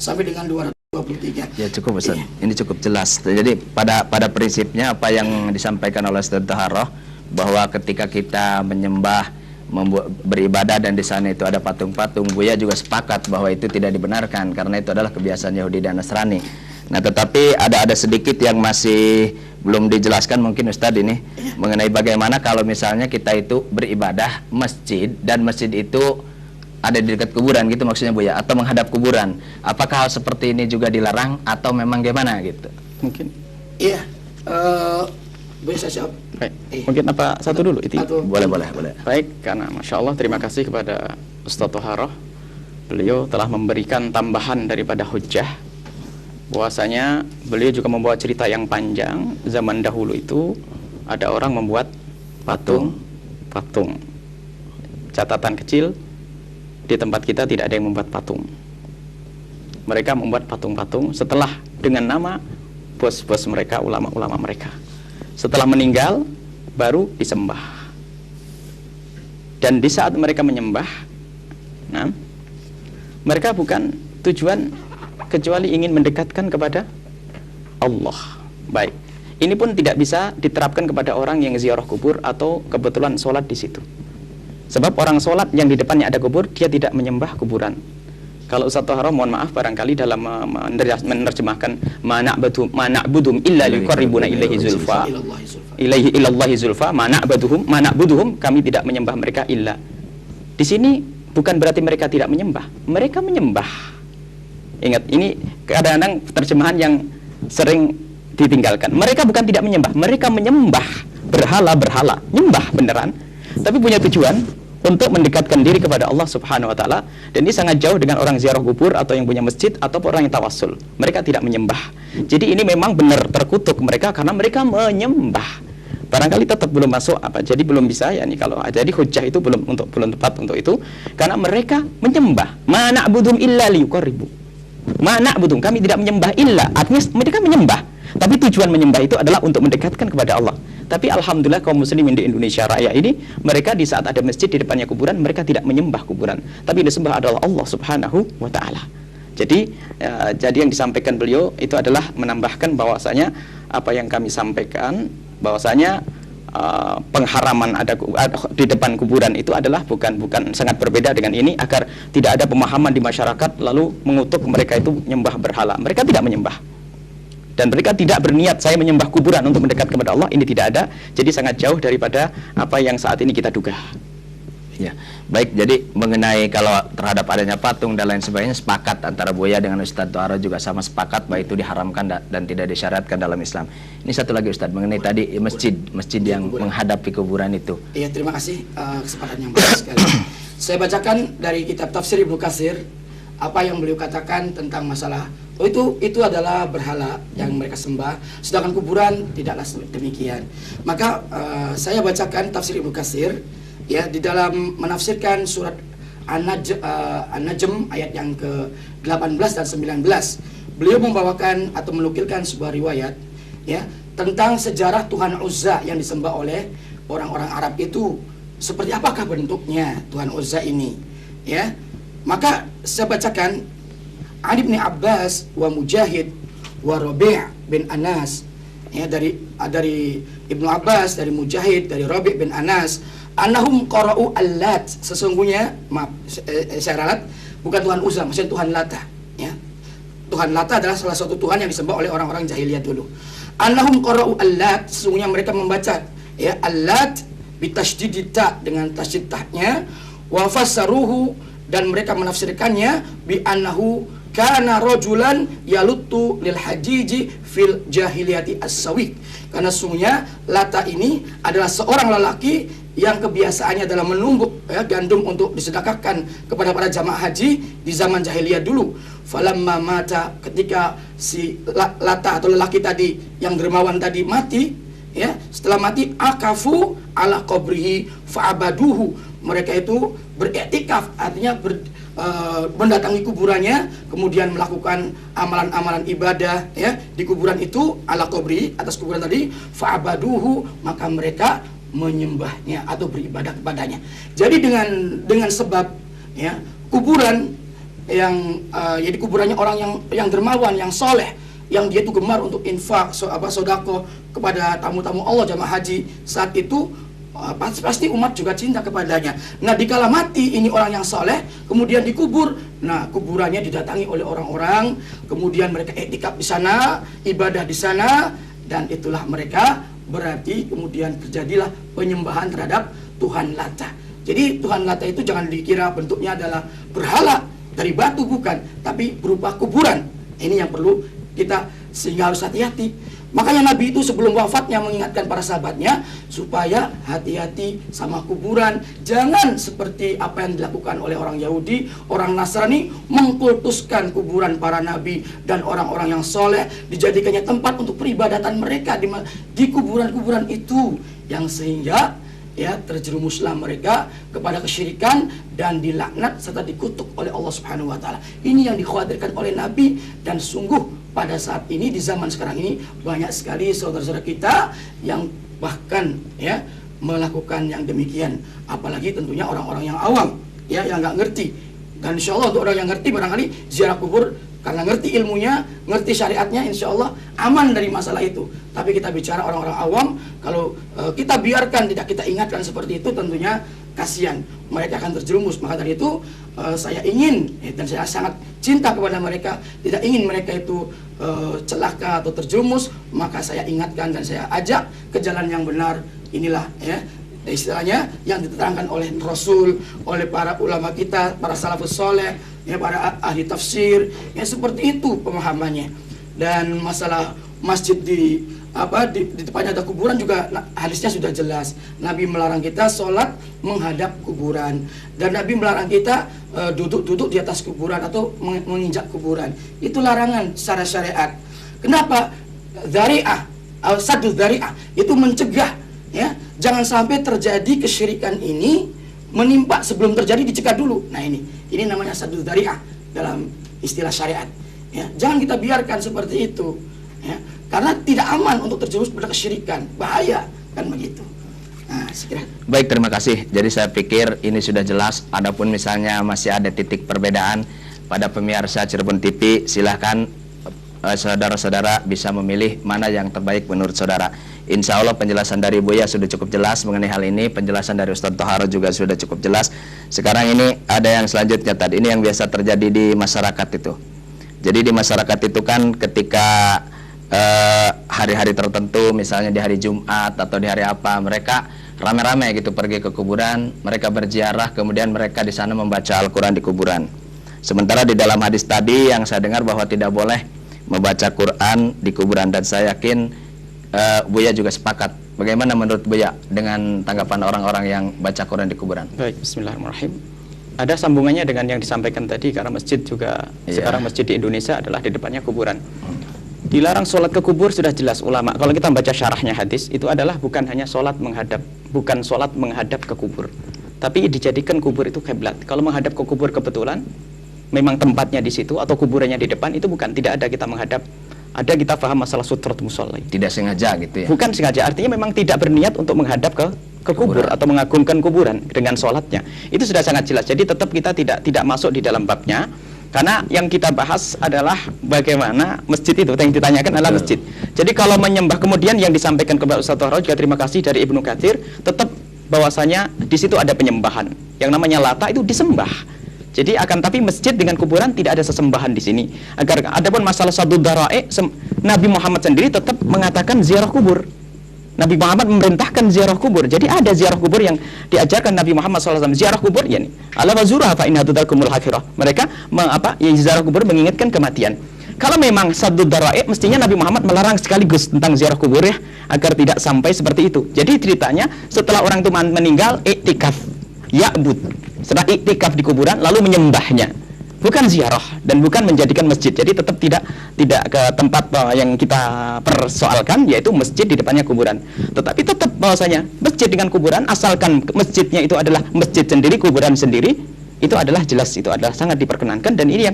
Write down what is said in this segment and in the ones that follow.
sampai dengan 223. Ya cukup Ustaz. Ini cukup jelas. Jadi pada prinsipnya apa yang disampaikan oleh Ustaz Taharah, bahwa ketika kita menyembah, beribadah dan di sana itu ada patung-patung, Buya juga sepakat bahwa itu tidak dibenarkan karena itu adalah kebiasaan Yahudi dan Nasrani. Nah, tetapi ada sedikit yang masih belum dijelaskan mungkin Ustadz ini mengenai bagaimana kalau misalnya kita itu beribadah masjid dan masjid itu ada di dekat kuburan gitu maksudnya Buya, atau menghadap kuburan. Apakah hal seperti ini juga dilarang atau memang gimana gitu? Mungkin. Iya. Boleh saya jawab? Baik. Mungkin apa satu dulu itu? Boleh. Baik, karena Masya Allah terima kasih kepada Ustaz Thaharah. Beliau telah memberikan tambahan daripada hujjah. Bahwasanya beliau juga membawa cerita yang panjang. Zaman dahulu itu ada orang membuat patung. Catatan kecil, di tempat kita tidak ada yang membuat patung. Mereka membuat patung-patung setelah dengan nama bos-bos mereka, ulama-ulama mereka. Setelah meninggal baru disembah. Dan di saat mereka menyembah, nah, mereka bukan tujuan kecuali ingin mendekatkan kepada Allah. Baik. Ini pun tidak bisa diterapkan kepada orang yang ziarah kubur atau kebetulan sholat di situ. Sebab orang sholat yang di depannya ada kubur, dia tidak menyembah kuburan. Kalau Ustaz Thaharah mohon maaf barangkali dalam menerjemahkan mana'budum illa liqarribuna ilaihi zulfa ilallahi zulfa mana'buduhum kami tidak menyembah mereka illa. Di sini bukan berarti mereka tidak menyembah, mereka menyembah. Ingat, ini kadang-kadang terjemahan yang sering ditinggalkan. Mereka bukan tidak menyembah, mereka menyembah berhala, nyembah beneran, tapi punya tujuan untuk mendekatkan diri kepada Allah Subhanahu wa taala, dan ini sangat jauh dengan orang ziarah kubur atau yang punya masjid atau orang yang tawassul. Mereka tidak menyembah. Jadi ini memang benar terkutuk mereka karena mereka menyembah. Barangkali tetap belum masuk jadi belum bisa ya nih, kalau jadi hujjah itu belum tepat untuk itu karena mereka menyembah. Ma na'budum illa liyuqarribu. Ma na'budum, kami tidak menyembah illa, artinya mereka menyembah. Tapi tujuan menyembah itu adalah untuk mendekatkan kepada Allah. Tapi alhamdulillah kaum muslimin di Indonesia Raya ini, mereka di saat ada masjid di depannya kuburan, mereka tidak menyembah kuburan, tapi yang disembah adalah Allah Subhanahu wa taala. Jadi yang disampaikan beliau itu adalah menambahkan bahwasanya apa yang kami sampaikan, bahwasanya pengharaman ada di depan kuburan itu adalah bukan sangat berbeda dengan ini, agar tidak ada pemahaman di masyarakat lalu mengutuk mereka itu menyembah berhala. Mereka tidak menyembah. Dan mereka tidak berniat saya menyembah kuburan untuk mendekat kepada Allah, ini tidak ada. Jadi sangat jauh daripada apa yang saat ini kita duga. Ya, baik. Jadi mengenai kalau terhadap adanya patung dan lain sebagainya, sepakat antara Buya dengan Ustaz Thaharah juga sama sepakat bahwa itu diharamkan dan tidak disyaratkan dalam Islam. Ini satu lagi Ustaz, mengenai tadi masjid yang menghadapi kuburan itu. Iya, terima kasih kesempatan yang bagus sekali. Saya bacakan dari kitab Tafsir Ibnu Katsir apa yang beliau katakan tentang masalah itu adalah berhala yang mereka sembah, sedangkan kuburan tidaklah demikian. Maka saya bacakan Tafsir Ibnu Katsir ya, di dalam menafsirkan surat An-Najm ayat yang ke-18 dan 19. Beliau membawakan atau menukilkan sebuah riwayat ya tentang sejarah Tuhan Uzza yang disembah oleh orang-orang Arab itu. Seperti apakah bentuknya Tuhan Uzza ini ya? Maka saya bacakan Ali bin Abbas wa Mujahid wa Rabi' bin Anas ya, dari Ibnu Abbas, dari Mujahid, dari Rabi' bin Anas, annahum qara'u Allat, sesungguhnya maaf saya ralat, bukan Tuhan Uzza, maksudnya Tuhan Lata ya. Tuhan Lata adalah salah satu Tuhan yang disembah oleh orang-orang jahiliyah dulu. Annahum qara'u Allat, sesungguhnya mereka membaca ya Allat bitasydid ta, dengan tasydid ta-nya, wa fassaruhu, dan mereka menafsirkannya bi annahu kana rajulan yaluttu lil hajiji fil jahiliyati as-sawiq, karena sungguhnya Lata ini adalah seorang lelaki yang kebiasaannya adalah menumbuk ya, gandum untuk disedekahkan kepada para jamaah haji di zaman jahiliyah dulu. Falamma mata, ketika si Lata atau lelaki tadi yang dermawan tadi mati ya, setelah mati akafu ala qabrihi fa'abaduhu, mereka itu beriktikaf, artinya mendatangi kuburannya, kemudian melakukan amalan-amalan ibadah ya di kuburan itu, ala qabri, atas kuburan tadi, fa'abaduhu, maka mereka menyembahnya atau beribadah kepadanya. Jadi dengan sebab ya kuburan yang jadi kuburannya orang yang dermawan, yang soleh, yang dia itu gemar untuk infak, sodako kepada tamu-tamu Allah jamaah haji. Saat itu pasti umat juga cinta kepadanya. Nah, dikala mati ini orang yang soleh, kemudian dikubur. Nah, kuburannya didatangi oleh orang-orang, kemudian mereka iktikaf di sana, ibadah di sana, dan itulah mereka berarti kemudian terjadilah penyembahan terhadap Tuhan Lata. Jadi Tuhan Lata itu jangan dikira bentuknya adalah berhala dari batu, bukan, tapi berupa kuburan. Ini yang perlu kita sehingga harus hati-hati. Makanya Nabi itu sebelum wafatnya mengingatkan para sahabatnya supaya hati-hati sama kuburan. Jangan seperti apa yang dilakukan oleh orang Yahudi, orang Nasrani, mengkultuskan kuburan para nabi dan orang-orang yang soleh, dijadikannya tempat untuk peribadatan mereka di kuburan-kuburan itu, yang sehingga ya terjerumuslah mereka kepada kesyirikan dan dilaknat serta dikutuk oleh Allah Subhanahu wa taala. Ini yang dikhawatirkan oleh Nabi, dan sungguh pada saat ini di zaman sekarang ini banyak sekali saudara-saudara kita yang bahkan ya melakukan yang demikian, apalagi tentunya orang-orang yang awam ya, yang nggak ngerti. Dan insya Allah untuk orang yang ngerti barangkali ziarah kubur karena ngerti ilmunya, ngerti syariatnya, insya Allah aman dari masalah itu. Tapi kita bicara orang-orang awam, kalau kita biarkan tidak kita ingatkan seperti itu, tentunya kasihan, mereka akan terjerumus. Maka dari itu saya ingin dan saya sangat cinta kepada mereka, tidak ingin mereka itu celaka atau terjerumus, maka saya ingatkan dan saya ajak ke jalan yang benar. Inilah ya istilahnya yang diterangkan oleh Rasul, oleh para ulama kita, para salafus soleh, ya, para ahli tafsir, ya seperti itu pemahamannya. Dan masalah masjid di depannya ada kuburan juga hadisnya sudah jelas. Nabi melarang kita sholat menghadap kuburan, dan Nabi melarang kita duduk di atas kuburan atau menginjak kuburan. Itu larangan secara syariat. Kenapa? Dzari'ah, saddu dzari'ah, itu mencegah ya, jangan sampai terjadi kesyirikan ini menimpa sebelum terjadi, dicegah dulu. Nah, ini namanya saddu dzari'ah dalam istilah syariat. Ya, jangan kita biarkan seperti itu. Ya, karena tidak aman untuk terjerumus pada kesyirikan, bahaya kan begitu. Nah, sekiranya. Baik, terima kasih. Jadi saya pikir ini sudah jelas. Adapun misalnya masih ada titik perbedaan pada pemirsa Cirebon TV, silahkan saudara-saudara bisa memilih mana yang terbaik menurut saudara. Insya Allah penjelasan dari Buya sudah cukup jelas mengenai hal ini. Penjelasan dari Ustadz Toharo juga sudah cukup jelas. Sekarang ini ada yang selanjutnya tadi. Ini yang biasa terjadi di masyarakat itu. Jadi di masyarakat itu kan ketika hari-hari tertentu, misalnya di hari Jumat atau di hari apa, mereka rame-rame gitu pergi ke kuburan, mereka berziarah, kemudian mereka di sana membaca Al-Quran di kuburan. Sementara di dalam hadis tadi yang saya dengar bahwa tidak boleh membaca Quran di kuburan, dan saya yakin Buya juga sepakat. Bagaimana menurut Buya dengan tanggapan orang-orang yang baca Quran di kuburan? Baik, bismillahirrahmanirrahim. Ada sambungannya dengan yang disampaikan tadi, karena masjid juga sekarang masjid di Indonesia adalah di depannya kuburan. Dilarang sholat ke kubur sudah jelas ulama. Kalau kita membaca syarahnya hadis, itu adalah bukan hanya sholat menghadap ke kubur, tapi dijadikan kubur itu kiblat. Kalau menghadap ke kubur kebetulan memang tempatnya di situ atau kuburannya di depan, itu bukan, tidak ada kita menghadap. Ada kita paham masalah sutrat musolli. Tidak sengaja gitu ya? Bukan sengaja, artinya memang tidak berniat untuk menghadap ke kubur atau mengagungkan kuburan dengan sholatnya. Itu sudah sangat jelas. Jadi tetap kita tidak masuk di dalam babnya. Karena yang kita bahas adalah bagaimana masjid itu, yang ditanyakan adalah masjid. Jadi kalau menyembah, kemudian yang disampaikan kepada Ustaz Toharo juga terima kasih dari Ibnu Katsir, tetap bahwasanya di situ ada penyembahan. Yang namanya Lata itu disembah. Jadi tapi masjid dengan kuburan tidak ada sesembahan di sini. Adapun masalah saddu dzara'i, Nabi Muhammad sendiri tetap mengatakan ziarah kubur. Nabi Muhammad memerintahkan ziarah kubur. Jadi ada ziarah kubur yang diajarkan Nabi Muhammad SAW. Ziarah kubur, yani ala wazurah fa inna tudalkumul akhirah. Mereka ziarah kubur mengingatkan kematian. Kalau memang saddu dzara'i, mestinya Nabi Muhammad melarang sekaligus tentang ziarah kubur ya, agar tidak sampai seperti itu. Jadi ceritanya setelah orang itu meninggal, iktikaf, ya'bud. Setelah iktikaf di kuburan lalu menyembahnya. Bukan ziarah dan bukan menjadikan masjid. Jadi tetap tidak ke tempat yang kita persoalkan, yaitu masjid di depannya kuburan. Tetapi tetap bahwasanya masjid dengan kuburan, asalkan masjidnya itu adalah masjid sendiri, kuburan sendiri, itu adalah jelas, itu adalah sangat diperkenankan. Dan ini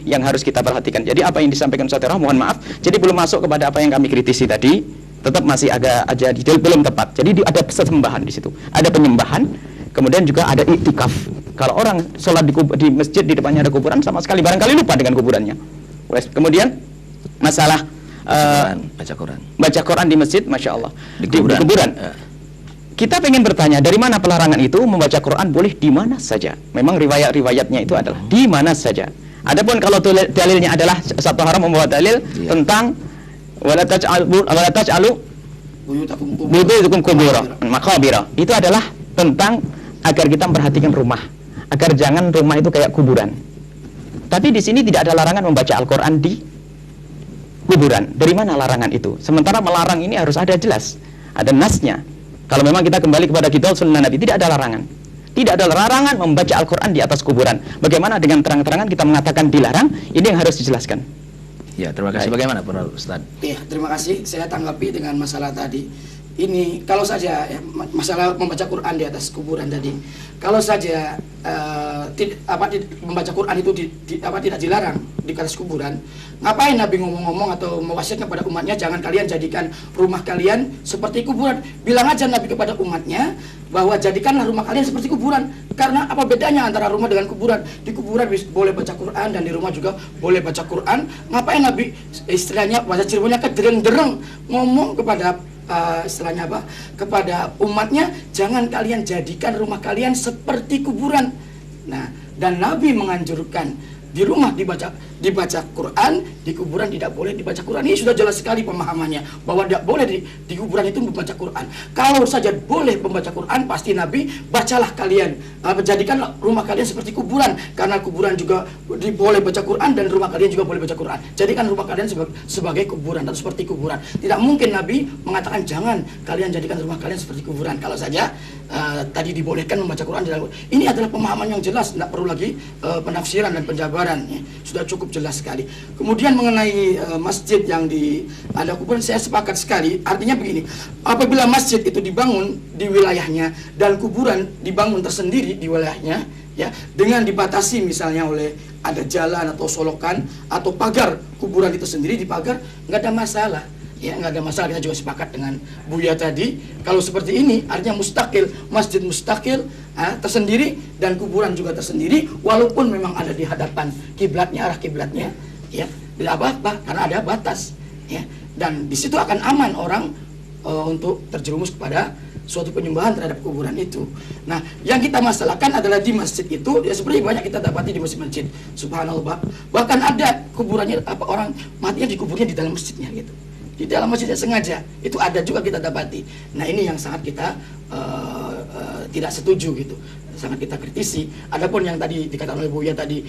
yang harus kita perhatikan. Jadi apa yang disampaikan Ustaz Toharo, mohon maaf, jadi belum masuk kepada apa yang kami kritisi tadi, tetap masih agak aja belum tepat. Jadi ada sesembahan di situ, ada penyembahan Kemudian juga ada iktikaf. Kalau orang sholat di masjid di depannya ada kuburan, sama sekali barangkali lupa dengan kuburannya. Kemudian masalah baca Quran di masjid, masya Allah, di kuburan. Kita pengen bertanya, dari mana pelarangan itu? Membaca Quran boleh di mana saja. Memang riwayat-riwayatnya itu adalah di mana saja. Adapun kalau dalilnya adalah satu haram membawa dalil tentang wala taj'alu buyutakum qubura maqabira. Itu adalah tentang agar kita memperhatikan rumah, agar jangan rumah itu kayak kuburan. Tapi di sini tidak ada larangan membaca Al-Quran di kuburan. Dari mana larangan itu? Sementara melarang ini harus ada jelas, ada nasnya. Kalau memang kita kembali kepada kitab sunnah Nabi, tidak ada larangan. Tidak ada larangan membaca Al-Quran di atas kuburan. Bagaimana dengan terang-terangan kita mengatakan dilarang? Ini yang harus dijelaskan. Ya, terima kasih. Bagaimana Pak Ustaz? Ya, terima kasih. Saya tanggapi dengan masalah tadi. Ini kalau saja ya, masalah membaca Quran di atas kuburan tadi. Kalau saja membaca Quran itu tidak dilarang di atas kuburan, ngapain Nabi ngomong-ngomong atau mewasiatkan kepada umatnya jangan kalian jadikan rumah kalian seperti kuburan? Bilang aja Nabi kepada umatnya bahwa jadikanlah rumah kalian seperti kuburan. Karena apa bedanya antara rumah dengan kuburan? Di kuburan boleh baca Quran dan di rumah juga boleh baca Quran. Ngapain Nabi istilahnya bahasa Cirebonnya kedereng-dereng ngomong kepada istilahnya apa? Kepada umatnya, jangan kalian jadikan rumah kalian seperti kuburan. Nah, dan Nabi menganjurkan di rumah dibaca Quran, di kuburan tidak boleh dibaca Quran. Ini sudah jelas sekali pemahamannya bahwa tidak boleh di kuburan itu membaca Quran. Kalau saja boleh membaca Quran, pasti Nabi bacalah kalian, jadikanlah rumah kalian seperti kuburan, karena kuburan juga boleh baca Quran dan rumah kalian juga boleh baca Quran. Jadikan rumah kalian sebagai kuburan atau seperti kuburan. Tidak mungkin Nabi mengatakan jangan kalian jadikan rumah kalian seperti kuburan. Kalau saja tadi dibolehkan membaca Quran, ini adalah pemahaman yang jelas, tidak perlu lagi penafsiran dan penjabaran. Ya. Sudah cukup jelas sekali. Kemudian mengenai masjid yang ada kuburan, saya sepakat sekali. Artinya begini, apabila masjid itu dibangun di wilayahnya dan kuburan dibangun tersendiri di wilayahnya, ya, dengan dibatasi misalnya oleh ada jalan atau solokan atau pagar kuburan itu sendiri dipagar, nggak ada masalah. Ya, nggak ada masalah. Kita juga sepakat dengan Buya tadi. Kalau seperti ini artinya mustakil, masjid mustakil, tersendiri, dan kuburan juga tersendiri, walaupun memang ada di hadapan kiblatnya, arah kiblatnya, ya, tidak apa-apa karena ada batas, ya, dan di situ akan aman orang untuk terjerumus kepada suatu penyembahan terhadap kuburan itu. Nah, yang kita masalahkan adalah di masjid itu, ya seperti banyak kita dapati di masjid-masjid, subhanallah, bahkan ada kuburannya, orang matinya dikuburnya di dalam masjidnya gitu. Di dalam masjidnya sengaja, itu ada juga kita dapati. Nah, ini yang sangat kita tidak setuju gitu, sangat kita kritisi. Adapun yang tadi dikatakan oleh Buya tadi,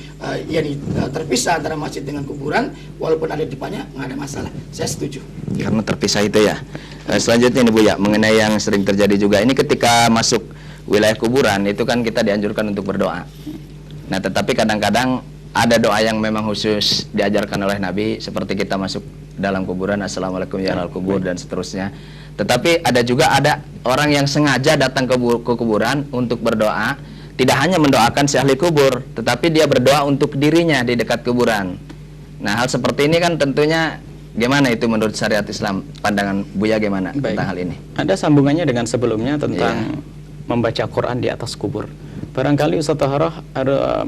terpisah antara masjid dengan kuburan, walaupun ada di depannya nggak ada masalah. Saya setuju. Karena terpisah itu ya. Selanjutnya nih Buya, mengenai yang sering terjadi juga, ini ketika masuk wilayah kuburan itu kan kita dianjurkan untuk berdoa. Nah, tetapi kadang-kadang ada doa yang memang khusus diajarkan oleh Nabi, seperti kita masuk dalam kuburan, assalamualaikum ya ahlal kubur, dan seterusnya. Tetapi ada orang yang sengaja datang ke kuburan untuk berdoa, tidak hanya mendoakan si ahli kubur, tetapi dia berdoa untuk dirinya di dekat kuburan. Nah, hal seperti ini kan tentunya gimana itu menurut syariat Islam? Pandangan Buya gimana tentang hal ini? Ada sambungannya dengan sebelumnya tentang membaca Quran di atas kubur. Barangkali Ustaz Taharah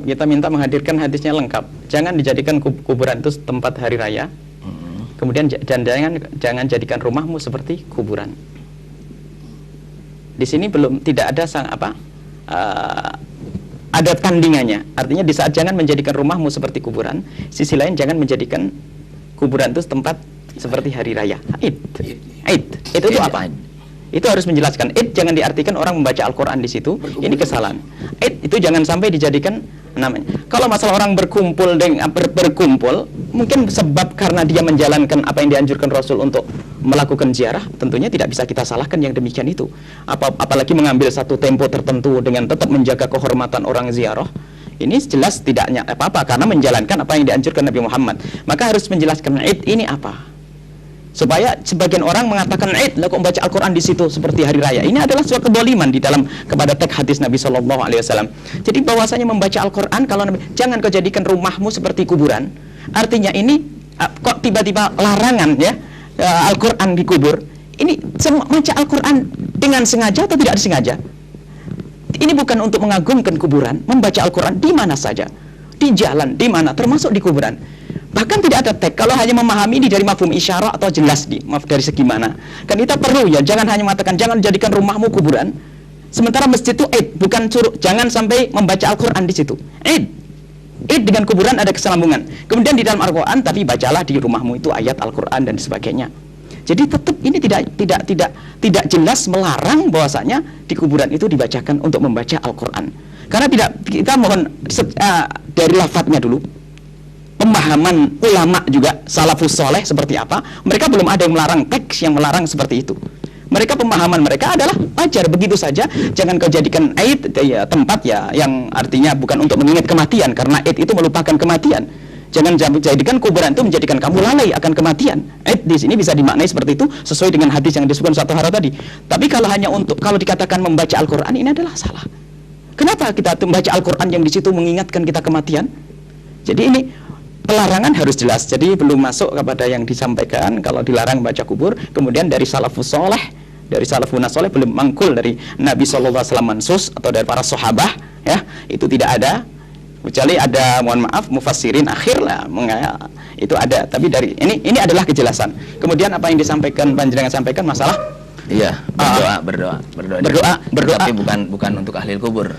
kita minta menghadirkan hadisnya lengkap. Jangan dijadikan kuburan itu tempat hari raya. Kemudian jangan jadikan rumahmu seperti kuburan. Di sini tidak ada ada tandingannya. Artinya di saat jangan menjadikan rumahmu seperti kuburan, sisi lain jangan menjadikan kuburan itu tempat seperti hari raya. Id. Itu apa? Itu harus menjelaskan. Id jangan diartikan orang membaca Al-Quran di situ. Ini kesalahan. Id itu jangan sampai dijadikan namanya. Kalau masalah orang berkumpul mungkin sebab karena dia menjalankan apa yang dianjurkan Rasul untuk melakukan ziarah, tentunya tidak bisa kita salahkan yang demikian itu. Apalagi mengambil satu tempo tertentu dengan tetap menjaga kehormatan orang ziarah. Ini jelas tidaknya apa-apa karena menjalankan apa yang dianjurkan Nabi Muhammad. Maka harus menjelaskan Id ini apa. Supaya sebagian orang mengatakan Id, lah kok membaca Al-Quran di situ seperti hari raya. Ini adalah suatu kedoliman di dalam kepada teks hadis Nabi SAW. Jadi bahwasanya membaca Al-Quran, kalau Nabi, jangan kau jadikan rumahmu seperti kuburan. Artinya ini kok tiba-tiba larangan ya Al-Quran dikubur. Ini membaca Al-Quran dengan sengaja atau tidak disengaja? ini bukan untuk mengagungkan kuburan, membaca Al-Quran di mana saja, di jalan, di mana, termasuk di kuburan. Bahkan tidak ada teks. Kalau hanya memahami ini dari mafhum isyarat atau jelas maaf dari segi mana. Kan kita perlu ya, jangan hanya mengatakan jangan jadikan rumahmu kuburan. Sementara masjid itu id, bukan suruh. Jangan sampai membaca Al-Quran di situ. Id dengan kuburan ada keselambungan. Kemudian di dalam Al-Quran, tapi bacalah di rumahmu itu ayat Al-Quran dan sebagainya. Jadi tetap ini tidak jelas melarang bahwasanya di kuburan itu dibacakan untuk membaca Al-Quran. Karena kita mohon dari lafadznya dulu. Pemahaman ulama juga salafus soleh seperti apa, mereka belum ada yang melarang, teks yang melarang seperti itu. Mereka pemahaman mereka adalah wajar begitu saja. Jangan kau jadikan aid ya, tempat ya yang artinya bukan untuk mengingat kematian, karena aid itu melupakan kematian. Jangan jadikan kuburan itu menjadikan kamu lalai akan kematian. Aid di sini bisa dimaknai seperti itu sesuai dengan hadis yang disebutkan satu hara tadi. Tapi kalau hanya kalau dikatakan membaca Al-Quran, ini adalah salah. Kenapa kita membaca Al-Quran yang di situ mengingatkan kita kematian? Jadi ini pelarangan harus jelas. Jadi belum masuk kepada yang disampaikan kalau dilarang baca kubur. Kemudian dari salafus soleh, dari salafun soleh belum mangkul dari Nabi SAW mansus atau dari para sahabah ya, itu tidak ada. Kecuali ada, mohon maaf, mufassirin akhir lah itu ada. Tapi dari ini adalah kejelasan. Kemudian apa yang disampaikan panjenengan sampaikan masalah iya, berdoa tapi bukan untuk ahli kubur.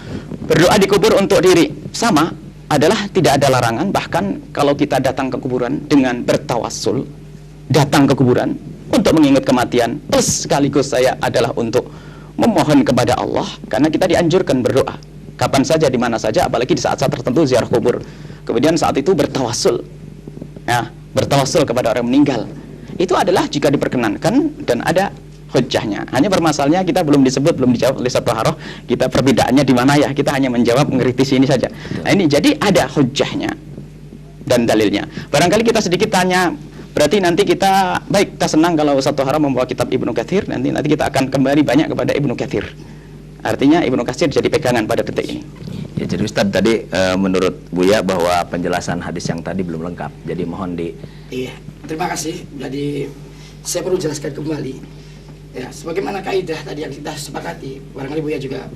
Berdoa di kubur untuk diri sama adalah tidak ada larangan. Bahkan kalau kita datang ke kuburan dengan bertawassul, datang ke kuburan untuk mengingat kematian, plus sekaligus saya adalah untuk memohon kepada Allah, karena kita dianjurkan berdoa kapan saja, di mana saja, apalagi di saat-saat tertentu ziarah kubur. Kemudian saat itu bertawassul ya, bertawassul kepada orang meninggal. Itu adalah jika diperkenankan dan ada hujjahnya. Hanya bermasalahnya kita belum dijawab oleh satu haroh. Kita perbedaannya di mana ya? Kita hanya menjawab mengkritisi ini saja. Nah, ini jadi ada hujjahnya dan dalilnya. Barangkali kita sedikit tanya. Berarti nanti kita senang kalau satu haroh membawa kitab Ibnu Katsir. Nanti kita akan kembali banyak kepada Ibnu Katsir. Artinya Ibnu Katsir jadi pegangan pada detik ini. Ya, jadi Ustadz tadi menurut Buya bahwa penjelasan hadis yang tadi belum lengkap. Jadi mohon Iya, terima kasih. Jadi saya perlu jelaskan kembali. Ya, sebagaimana kaidah tadi yang kita sepakati, barangkali Buya juga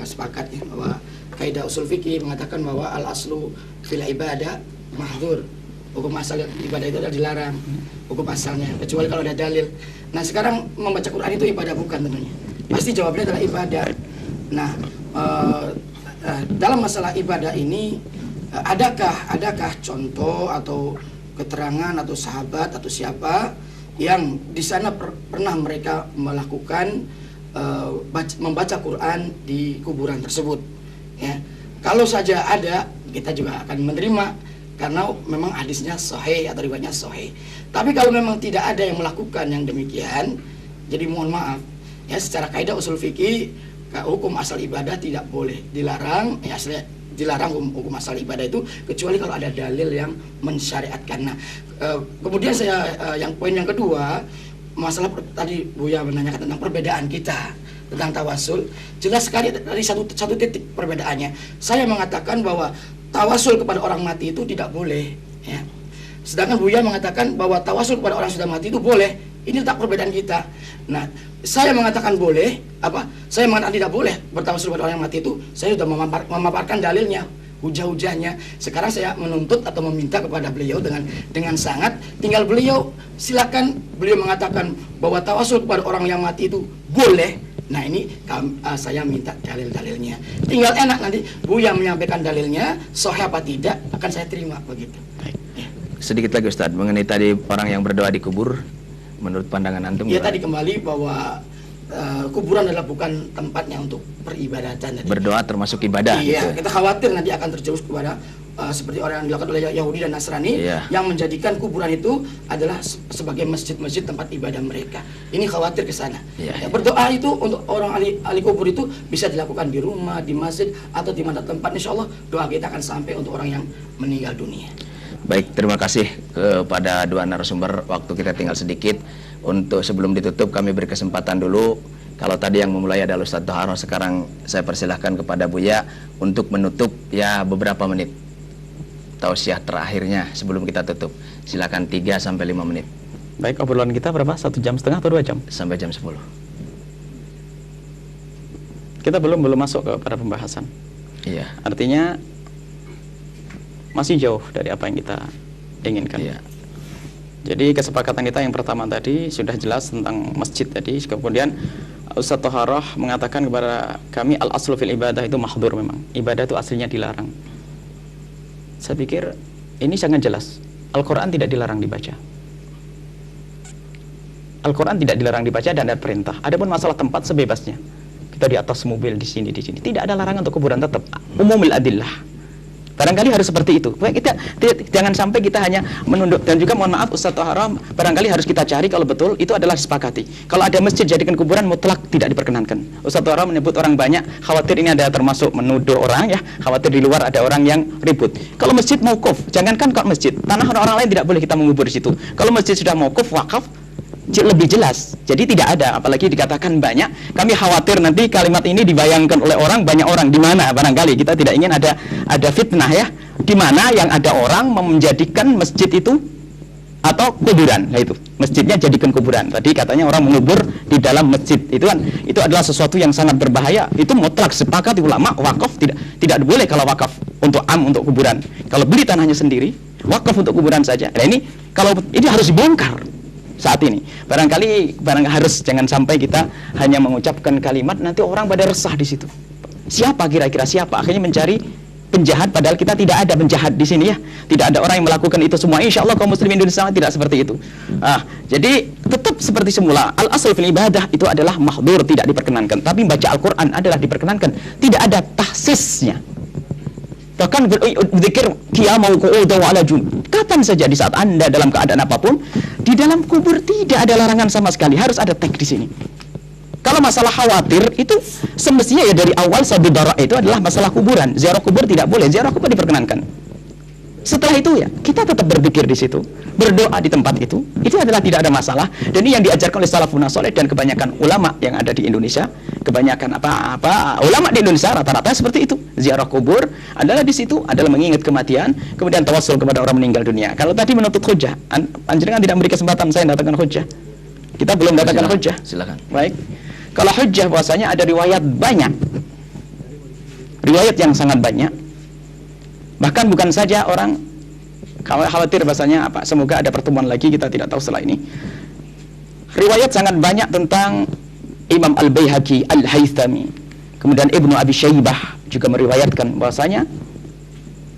sepakat ya, bahwa kaidah usul fikih mengatakan bahwa al aslu fil ibadah mahdzur. Hukum asal ibadah itu adalah dilarang, hukum asalnya, kecuali kalau ada dalil. Nah, sekarang membaca Quran itu ibadah bukan tentunya. Pasti jawabnya adalah ibadah. Nah, dalam masalah ibadah ini adakah contoh atau keterangan atau sahabat atau siapa yang di sana pernah mereka melakukan membaca Quran di kuburan tersebut ya. Kalau saja ada, kita juga akan menerima karena memang hadisnya sahih atau riwayatnya sahih. Tapi kalau memang tidak ada yang melakukan yang demikian, jadi mohon maaf ya, secara kaidah usul fikih hukum asal ibadah tidak boleh dilarang ya, aslinya dilarang hukum asal ibadah itu kecuali kalau ada dalil yang mensyariatkan. Nah, kemudian saya yang poin yang kedua, masalah tadi Buya menanyakan tentang perbedaan kita tentang tawasul. Jelas sekali dari satu titik perbedaannya. Saya mengatakan bahwa tawasul kepada orang mati itu tidak boleh ya. Sedangkan Buya mengatakan bahwa tawasul kepada orang sudah mati itu boleh. Ini tak perbedaan kita. Nah, saya mengatakan boleh, saya mengatakan tidak boleh bertawasul kepada orang yang mati itu. Saya sudah memaparkan dalilnya, hujah-hujahnya. Sekarang saya menuntut atau meminta kepada beliau dengan sangat, tinggal beliau silakan. Beliau mengatakan bahwa tawasul kepada orang yang mati itu boleh. Nah, ini saya minta dalil-dalilnya. Tinggal enak nanti Buya menyampaikan dalilnya, sahih apa tidak akan saya terima begitu. Ya. Sedikit lagi Ustadz mengenai tadi orang yang berdoa di kubur. Menurut pandangan antum? Ya tadi kembali bahwa kuburan adalah bukan tempatnya untuk peribadatan. Berdoa termasuk ibadah. Iya, gitu. kita khawatir nanti akan terjerumus kepada seperti orang yang dilakukan oleh Yahudi dan Nasrani yang menjadikan kuburan itu adalah sebagai masjid-masjid tempat ibadah mereka. Ini khawatir ke sana. Ya, berdoa itu untuk orang ahli kubur itu bisa dilakukan di rumah, di masjid atau di mana tempat. Insya Allah doa kita akan sampai untuk orang yang meninggal dunia. Baik, terima kasih kepada dua narasumber. Waktu kita tinggal sedikit. Untuk sebelum ditutup kami beri kesempatan dulu. Kalau tadi yang memulai adalah Ustadz Toharo, sekarang saya persilahkan kepada Buya untuk menutup ya beberapa menit tausiah terakhirnya sebelum kita tutup. Silakan 3-5 menit. Baik, obrolan kita berapa? 1,5 jam atau 2 jam? Sampai jam 10. Kita belum masuk kepada pembahasan. Iya. Artinya masih jauh dari apa yang kita inginkan. Iya. Jadi kesepakatan kita yang pertama tadi sudah jelas tentang masjid tadi. Kemudian Ustaz Thaharah mengatakan kepada kami al-aslu fil ibadah itu mahdzur memang. Ibadah itu aslinya dilarang. Saya pikir ini sangat jelas. Al-Quran tidak dilarang dibaca. Al-Quran tidak dilarang dibaca dan ada perintah. Adapun masalah tempat sebebasnya. Kita di atas mobil, di sini. Tidak ada larangan untuk kuburan, tetap umumil adillah. Barangkali harus seperti itu. Kita jangan sampai kita hanya menunduk. Dan juga mohon maaf Ustaz Thaharah, barangkali harus kita cari kalau betul itu adalah disepakati. Kalau ada masjid jadikan kuburan mutlak tidak diperkenankan. Ustaz Thaharah menyebut orang banyak, khawatir ini ada termasuk menuduh orang ya, khawatir di luar ada orang yang ribut. Kalau masjid mauquf, jangankan kok masjid, tanah orang lain tidak boleh kita mengubur di situ. Kalau masjid sudah mauquf, wakaf, lebih jelas. Jadi tidak ada, apalagi dikatakan banyak. Kami khawatir nanti kalimat ini dibayangkan oleh orang, banyak orang di mana barangkali kita tidak ingin ada fitnah ya, di mana yang ada orang menjadikan masjid itu atau kuburan. Nah itu, masjidnya jadikan kuburan. Tadi katanya orang mengubur di dalam masjid. Itu adalah sesuatu yang sangat berbahaya. Itu mutlak sepakat ulama, wakaf tidak boleh kalau wakaf untuk untuk kuburan. Kalau beli tanahnya sendiri, wakaf untuk kuburan saja. Nah ini kalau ini harus dibongkar. Saat ini barangkali harus jangan sampai kita hanya mengucapkan kalimat nanti orang pada resah di situ. Siapa kira-kira siapa akhirnya mencari penjahat padahal kita tidak ada penjahat di sini ya. Tidak ada orang yang melakukan itu semua. Insya Allah kaum muslimin Indonesia tidak seperti itu. Jadi tetap seperti semula. Al-asl fil ibadah itu adalah mahdzur, tidak diperkenankan. Tapi baca Al-Qur'an adalah diperkenankan. Tidak ada tahsisnya. Bahkan berzikir qiyamau qu'udan wa ala junub. Kapan saja di saat Anda dalam keadaan apapun, di dalam kubur tidak ada larangan sama sekali, harus ada tag di sini. Kalau masalah khawatir itu semestinya ya dari awal sabidara itu adalah masalah kuburan. Ziarah kubur tidak boleh, ziarah kubur diperkenankan. Setelah itu ya kita tetap berzikir di situ, berdoa di tempat itu adalah tidak ada masalah. Dan ini yang diajarkan oleh salafun saleh dan kebanyakan ulama yang ada di Indonesia, kebanyakan ulama di Indonesia rata-rata seperti itu. Ziarah kubur adalah di situ adalah mengingat kematian, kemudian tawassul kepada orang meninggal dunia. Kalau tadi menuntut hujjah, panjenengan tidak memberi kesempatan saya datangkan hujjah. Kita belum datangkan hujjah. Silakan. Baik. Kalau hujjah bahwasanya ada riwayat banyak. Riwayat yang sangat banyak. Bahkan bukan saja orang khawatir bahasanya semoga ada pertemuan lagi, kita tidak tahu setelah ini. Riwayat sangat banyak tentang Imam Al-Baihaqi, Al-Haythami, kemudian Ibnu Abi Syaibah juga meriwayatkan bahwasanya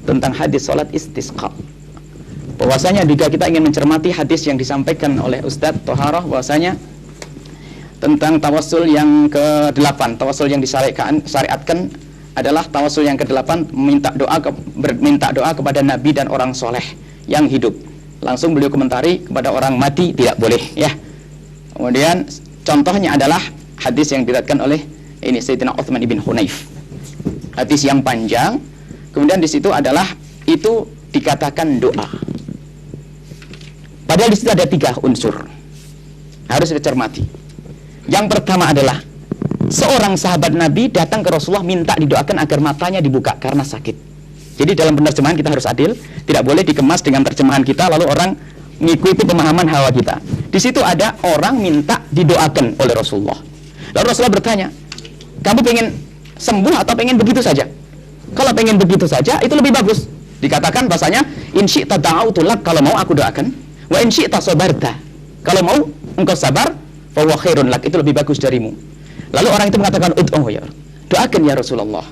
tentang hadis salat istisqa. Bahwasanya jika kita ingin mencermati hadis yang disampaikan oleh Ustadz Thaharah bahwasanya tentang tawassul yang ke-8, tawassul yang disyariatkan adalah tawassul yang ke-8, minta doa kepada nabi dan orang soleh yang hidup. Langsung beliau komentari kepada orang mati tidak boleh ya. Kemudian contohnya adalah hadis yang diriwayatkan oleh Sayyidina Utsman ibn Hunayf. Hadis yang panjang. Kemudian di situ adalah itu dikatakan doa. Padahal di situ ada 3 unsur. Harus dicermati. Yang pertama adalah seorang sahabat Nabi datang ke Rasulullah minta didoakan agar matanya dibuka karena sakit. Jadi dalam penerjemahan kita harus adil, tidak boleh dikemas dengan terjemahan kita lalu orang mengikuti pemahaman hawa kita. Di situ ada orang minta didoakan oleh Rasulullah. Lalu Rasulullah bertanya, kamu pengen sembuh atau pengen begitu saja? Kalau pengen begitu saja itu lebih bagus. Dikatakan bahasanya in syi'ta da'autu lak, kalau mau aku doakan, wa in syi'ta sabarta, kalau mau engkau sabar, fa huwa khairun lak, itu lebih bagus darimu. Lalu orang itu mengatakan ya, doakan ya Rasulullah.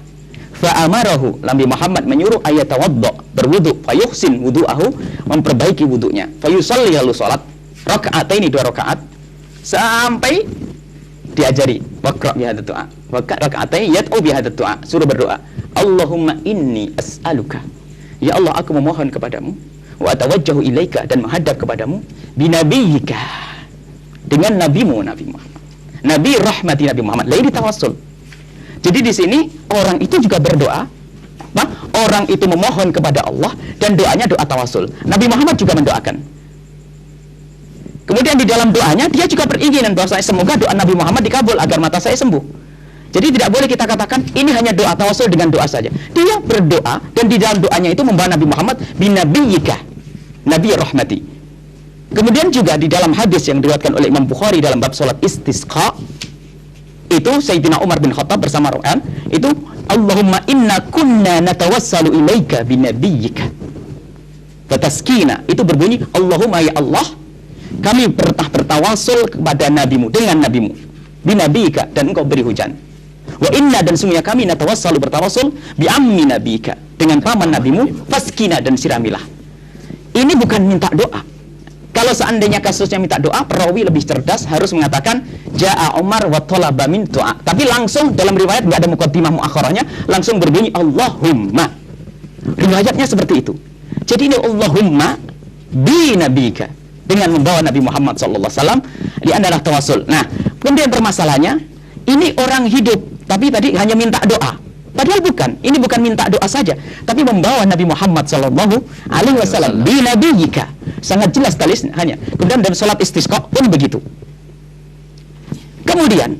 Fa'amarahu, Nabi Muhammad menyuruh ayatawadda, berwudu, fayuhsin wudu'ahu, memperbaiki wudunya, fayusalli, lalu salat raka'ataini, 2 rakaat, sampai diajari waqra' bihadat doa, raka'ataini yad'u bihadat doa, suruh berdoa, Allahumma inni as'aluka, ya Allah aku memohon kepadamu, wa atawajjahu ilaika, dan menghadap kepadamu, binabiyika, dengan nabimu Nabi Muhammad, Nabi rahmati Nabi Muhammad. Lain tawassul. Jadi di sini orang itu juga berdoa, orang itu memohon kepada Allah dan doanya doa tawassul. Nabi Muhammad juga mendoakan. Kemudian di dalam doanya dia juga beringinan bahwa semoga doa Nabi Muhammad dikabul agar mata saya sembuh. Jadi tidak boleh kita katakan ini hanya doa tawassul dengan doa saja. Dia berdoa dan di dalam doanya itu membawa Nabi Muhammad binabiyika, Nabi rahmati. Kemudian juga di dalam hadis yang diriwayatkan oleh Imam Bukhari dalam bab salat istisqa itu Sayyidina Umar bin Khattab bersama Rohan itu Allahumma inna kunna natawassalu ilaika binabiyyika fataskina, itu berbunyi Allahumma ya Allah, kami pernah bertawasul kepada nabimu dengan nabimu binabiyika, dan engkau beri hujan. Wa inna, dan sungguhnya kami natawassalu bertawasul bi ammi nabika, dengan paman nabimu, faskina, dan siramilah. Ini bukan minta doa. Kalau seandainya kasusnya minta doa, perawi lebih cerdas harus mengatakan Ja'a Umar wa talaba min doa. Tapi langsung dalam riwayat nggak ada muqaddimah muakhirahnya, langsung berbunyi Allahumma. Riwayatnya seperti itu. Jadi ini Allahumma bi nabika, dengan membawa Nabi Muhammad SAW, ini adalah tawasul. Nah, kemudian permasalahannya, ini orang hidup, tapi tadi hanya minta doa. Padahal bukan, ini bukan minta doa saja, tapi membawa Nabi Muhammad SAW bi nabiyika, sangat jelas tulisnya. Kemudian dalam sholat istisqa pun begitu. Kemudian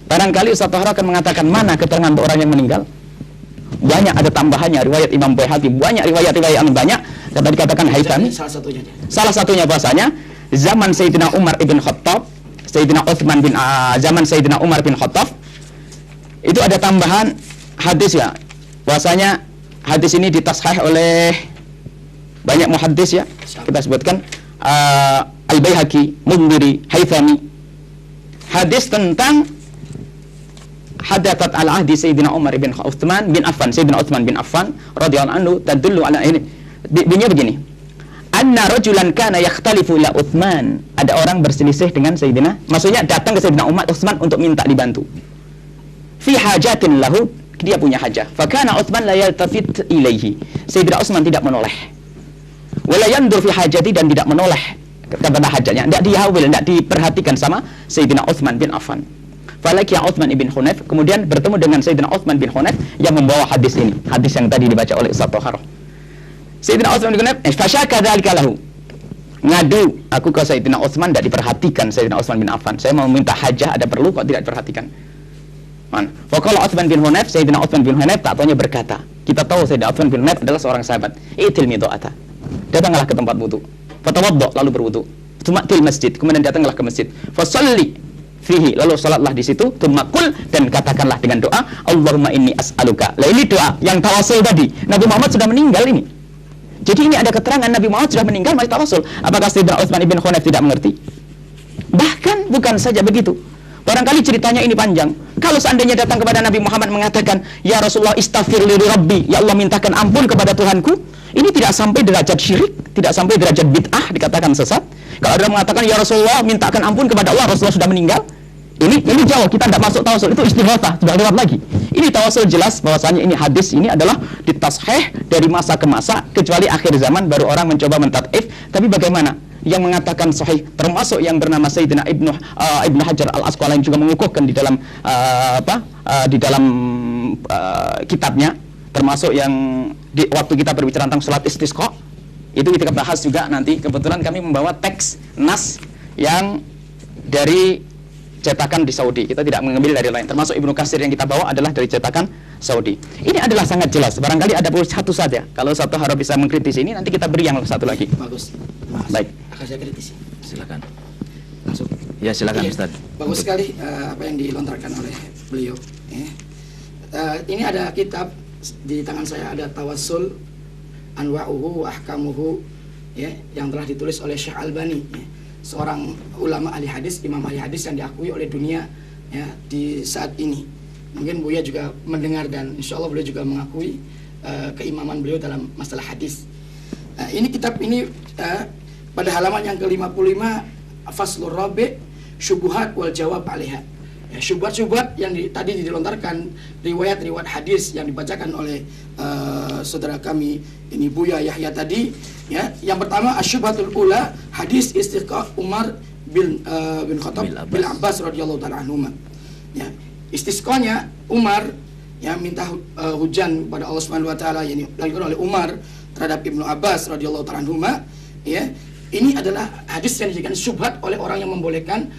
barangkali Ustaz Thahra akan mengatakan mana keterangan orang yang meninggal. Banyak ada tambahannya, riwayat Imam Baihaqi, banyak riwayat-riwayat yang banyak. Kata dikatakan Haythami, salah satunya bahasanya zaman Sayyidina Umar ibn Khattab, Sayyidina Uthman bin zaman Sayyidina Umar bin Khattab, itu ada tambahan hadis ya, bahasanya hadis ini ditashih oleh banyak muhaddis ya, kita sebutkan Al-Baihaqi, Mundhiri, Haythami, hadis tentang hadathat al-ahdi Sayyidina Umar bin Uthman bin Affan, Sayyidina Uthman bin Affan radhiyallahu anhu, tadullu ala ini, bunyinya begini, anna rajulan kana yakhtalifu ila Uthman, ada orang berselisih dengan Sayyidina, maksudnya datang ke Sayyidina Umar Uthman untuk minta dibantu fi hajatin lahu, dia punya hajah, fakana Uthman la yaltafit ilaihi, Sayyidina Uthman tidak menoleh, wala yandur fi hajati, dan tidak menoleh kepada hajatnya, tidak dihawil, tidak diperhatikan sama Sayyidina Uthman bin Affan. Falaki Uthman ibn Hunayf, kemudian bertemu dengan Sayyidina Uthman bin Hunayf yang membawa hadis ini, hadis yang tadi dibaca oleh Ustaz Thahra. Sayyidina Uthman bin Hunayf fasyaka dzalika lahu, ngadu aku ke Sayyidina Uthman, tidak diperhatikan Sayyidina Uthman bin Affan, saya mau minta hajah, ada perlu kok tidak diperhatikan. Faqala Uthman bin Hunayf, Sayyidina Uthman bin Hunayf tak taunya berkata, kita tahu Sayyidina Uthman bin Hunayf adalah seorang sahabat, itil midha'ata, datanglah ke tempat wudu, fatawaddo, lalu berwudu, tumatil masjid, kemudian datanglah ke masjid, fasalli fihi, lalu salatlah di situ, tumakul, dan katakanlah dengan doa Allahumma inni as'aluka. Lah ini doa yang tawasul tadi, Nabi Muhammad sudah meninggal ini. Jadi ini ada keterangan Nabi Muhammad sudah meninggal masih tawasul. Apakah Sayyidina Uthman ibn Hunayf tidak mengerti? Bahkan bukan saja begitu, barangkali ceritanya ini panjang. Kalau seandainya datang kepada Nabi Muhammad mengatakan, ya Rasulullah istaghfir li rabbi, ya Allah mintakan ampun kepada Tuhanku, ini tidak sampai derajat syirik, tidak sampai derajat bid'ah dikatakan sesat. Kalau ada mengatakan ya Rasulullah mintakan ampun kepada Allah, Rasulullah sudah meninggal, ini jauh, kita tidak masuk tawasul, itu istighatsah, sudah lewat lagi. Ini tawasul jelas bahwasanya ini hadis ini adalah ditashih dari masa ke masa, kecuali akhir zaman baru orang mencoba mentad'if. Tapi bagaimana yang mengatakan sahih, termasuk yang bernama Sayyidina Ibnu Hajar Al-Asqalani juga mengukuhkan di dalam kitabnya, termasuk yang waktu kita berbicara tentang sholat istisqa, itu kita bahas juga nanti. Kebetulan kami membawa teks nas yang dari cetakan di Saudi, kita tidak mengambil dari lain, termasuk Ibnu Katsir yang kita bawa adalah dari cetakan Saudi. Ini adalah sangat jelas, barangkali ada satu saja, kalau satu harus bisa mengkritisi ini, nanti kita beri yang satu lagi. Bagus. Baik, Akan saya kritisi. Silakan. Langsung. Ya silakan Iya, Ustaz. bagus sekali apa yang dilontarkan oleh beliau. Ini ada kitab di tangan saya, ada Tawassul Anwa'uhu wa Ahkamuhu, ya, yang telah ditulis oleh Syekh Albani, ya, seorang ulama ahli hadis, imam ahli hadis yang diakui oleh dunia, ya, di saat ini. Mungkin Buya juga mendengar dan insya Allah beliau juga mengakui keimaman beliau dalam masalah hadis. Ini kitab ini pada halaman yang ke-55, Faslur Rabi' Syubuhat wal Jawab 'alaiha. Ya, syubhat-syubhat yang tadi dilontarkan, riwayat-riwayat hadis yang dibacakan oleh saudara kami ini Buya Yahya tadi, ya. Yang pertama asyubhatul ula, hadis istisqa Umar bin Khattab bin Abbas radhiyallahu taala anhuma. Ya, istisqanya Umar, ya, minta hujan kepada Allah Subhanahu wa taala, yang dilakukan oleh Umar terhadap Ibnu Abbas radhiyallahu taala anhuma, ya. Ini adalah hadis yang dijadikan syubhat oleh orang yang membolehkan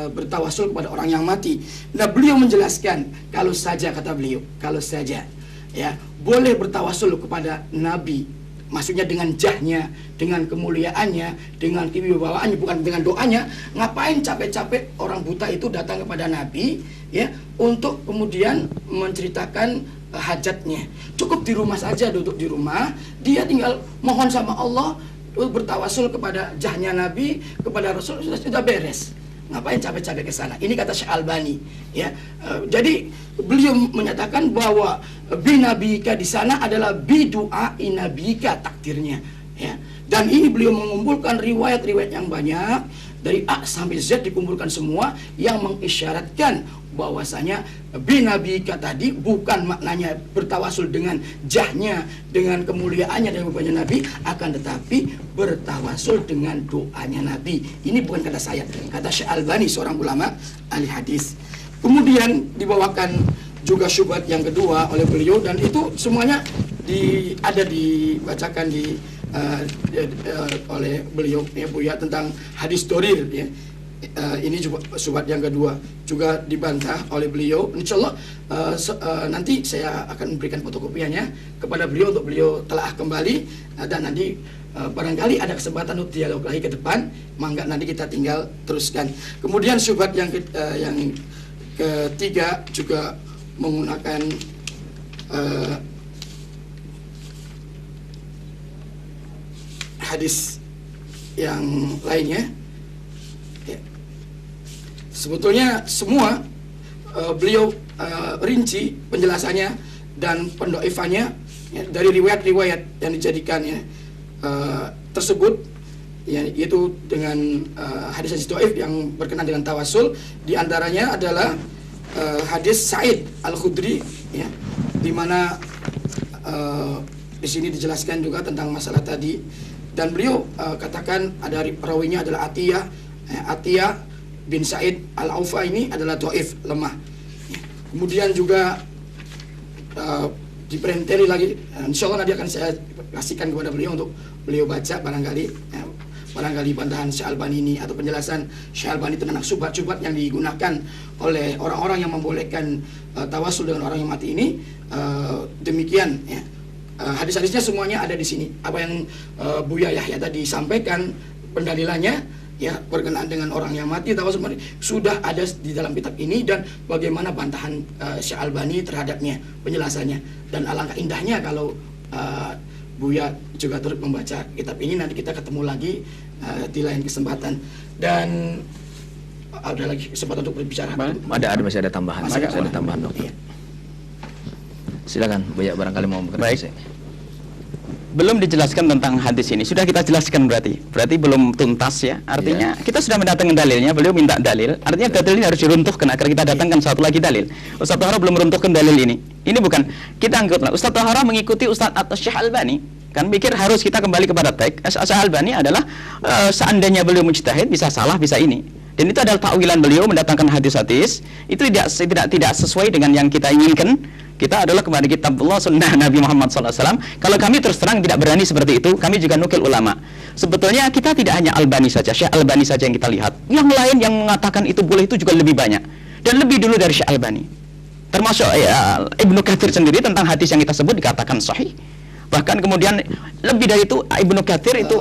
bertawasul kepada orang yang mati. Nah, beliau menjelaskan, kalau saja, kata beliau, kalau saja, ya, boleh bertawasul kepada Nabi maksudnya dengan jahnya, dengan kemuliaannya, dengan kewibawaannya, bukan dengan doanya. Ngapain capek-capek orang buta itu datang kepada Nabi ya untuk kemudian menceritakan hajatnya? Cukup di rumah saja, duduk di rumah, dia tinggal mohon sama Allah, bertawasul kepada jahnya Nabi, kepada Rasul, sudah beres. Ngapain capek-capek ke sana? Ini kata Syekh Albani ya. Jadi beliau menyatakan bahwa binabika di sana adalah bidu'a inabika takdirnya ya. Dan ini beliau mengumpulkan riwayat-riwayat yang banyak dari A sampai Z, dikumpulkan semua yang mengisyaratkan bahwasanya binabika tadi bukan maknanya bertawasul dengan jahnya, dengan kemuliaannya dan rupanya Nabi, akan tetapi bertawasul dengan doanya Nabi. Ini bukan kata saya, kata Syekh Albani, seorang ulama ahli hadis. Kemudian dibawakan juga syubhat yang kedua oleh beliau, dan itu semuanya ada dibacakan oleh beliau ya Buya, tentang hadis dorir ya. Ini juga syubhat yang kedua juga dibantah oleh beliau. Insyaallah nanti saya akan memberikan fotokopiannya kepada beliau untuk beliau telaah kembali, dan nanti barangkali ada kesempatan untuk dialog lagi ke depan, mangga nanti kita tinggal teruskan. Kemudian syubhat yang ketiga juga menggunakan hadis yang lainnya. Sebetulnya semua beliau rinci penjelasannya dan pendoifannya ya, dari riwayat-riwayat yang dijadikannya tersebut ya, yaitu dengan hadis-hadis doif yang berkenaan dengan tawasul. Di antaranya adalah hadis Sa'id Al-Khudri ya, di mana di sini dijelaskan juga tentang masalah tadi, dan beliau katakan ada perawinya adalah Atiyah bin Sa'id Al-Aufa, ini adalah doif, lemah. Kemudian juga diperinteli lagi, insya Allah nanti akan saya kasihkan kepada beliau untuk beliau baca, barangkali bantahan Syekh Albani ini atau penjelasan Syekh Albani tentang syubhat-syubhat yang digunakan oleh orang-orang yang membolehkan tawasul dengan orang yang mati ini. Demikian ya. Hadis-hadisnya semuanya ada di sini. Apa yang Buya Yahya tadi sampaikan pendalilannya ya, berkenaan dengan orang yang mati tawasul sudah ada di dalam kitab ini, dan bagaimana bantahan Syekh Albani terhadapnya, penjelasannya. Dan alangkah indahnya kalau Buya juga turut membaca kitab ini. Nanti kita ketemu lagi di lain kesempatan, dan ada lagi kesempatan untuk berbicara. Masih ada tambahan. Masih ada tambahan, Dokter. Iya. Silakan Buya, barangkali mau berkata. Belum dijelaskan tentang hadis ini, sudah kita jelaskan, berarti belum tuntas ya. Artinya kita sudah mendatangkan dalilnya, beliau minta dalil, artinya dalil ini harus diruntuhkan agar kita datangkan satu lagi dalil. Ustaz Tahara belum meruntuhkan dalil ini bukan kita anggaplah Ustaz Tahara mengikuti Ustaz atau Syekh Albani, kan pikir harus kita kembali kepada teks. Syekh Albani adalah seandainya beliau mujtahid bisa salah bisa ini, dan itu adalah takwilan beliau mendatangkan hadis-hadis itu tidak sesuai dengan yang kita inginkan. Kita adalah kepada kitabullah, sunnah Nabi Muhammad SAW. Kalau kami terus terang tidak berani seperti itu, kami juga nukil ulama. Sebetulnya kita tidak hanya Albani saja, Syekh Albani saja yang kita lihat. Yang lain yang mengatakan itu boleh itu juga lebih banyak, dan lebih dulu dari Syekh Albani. Termasuk ya, Ibnu Katsir sendiri tentang hadis yang kita sebut dikatakan sahih. Bahkan kemudian lebih dari itu Ibnu Katsir itu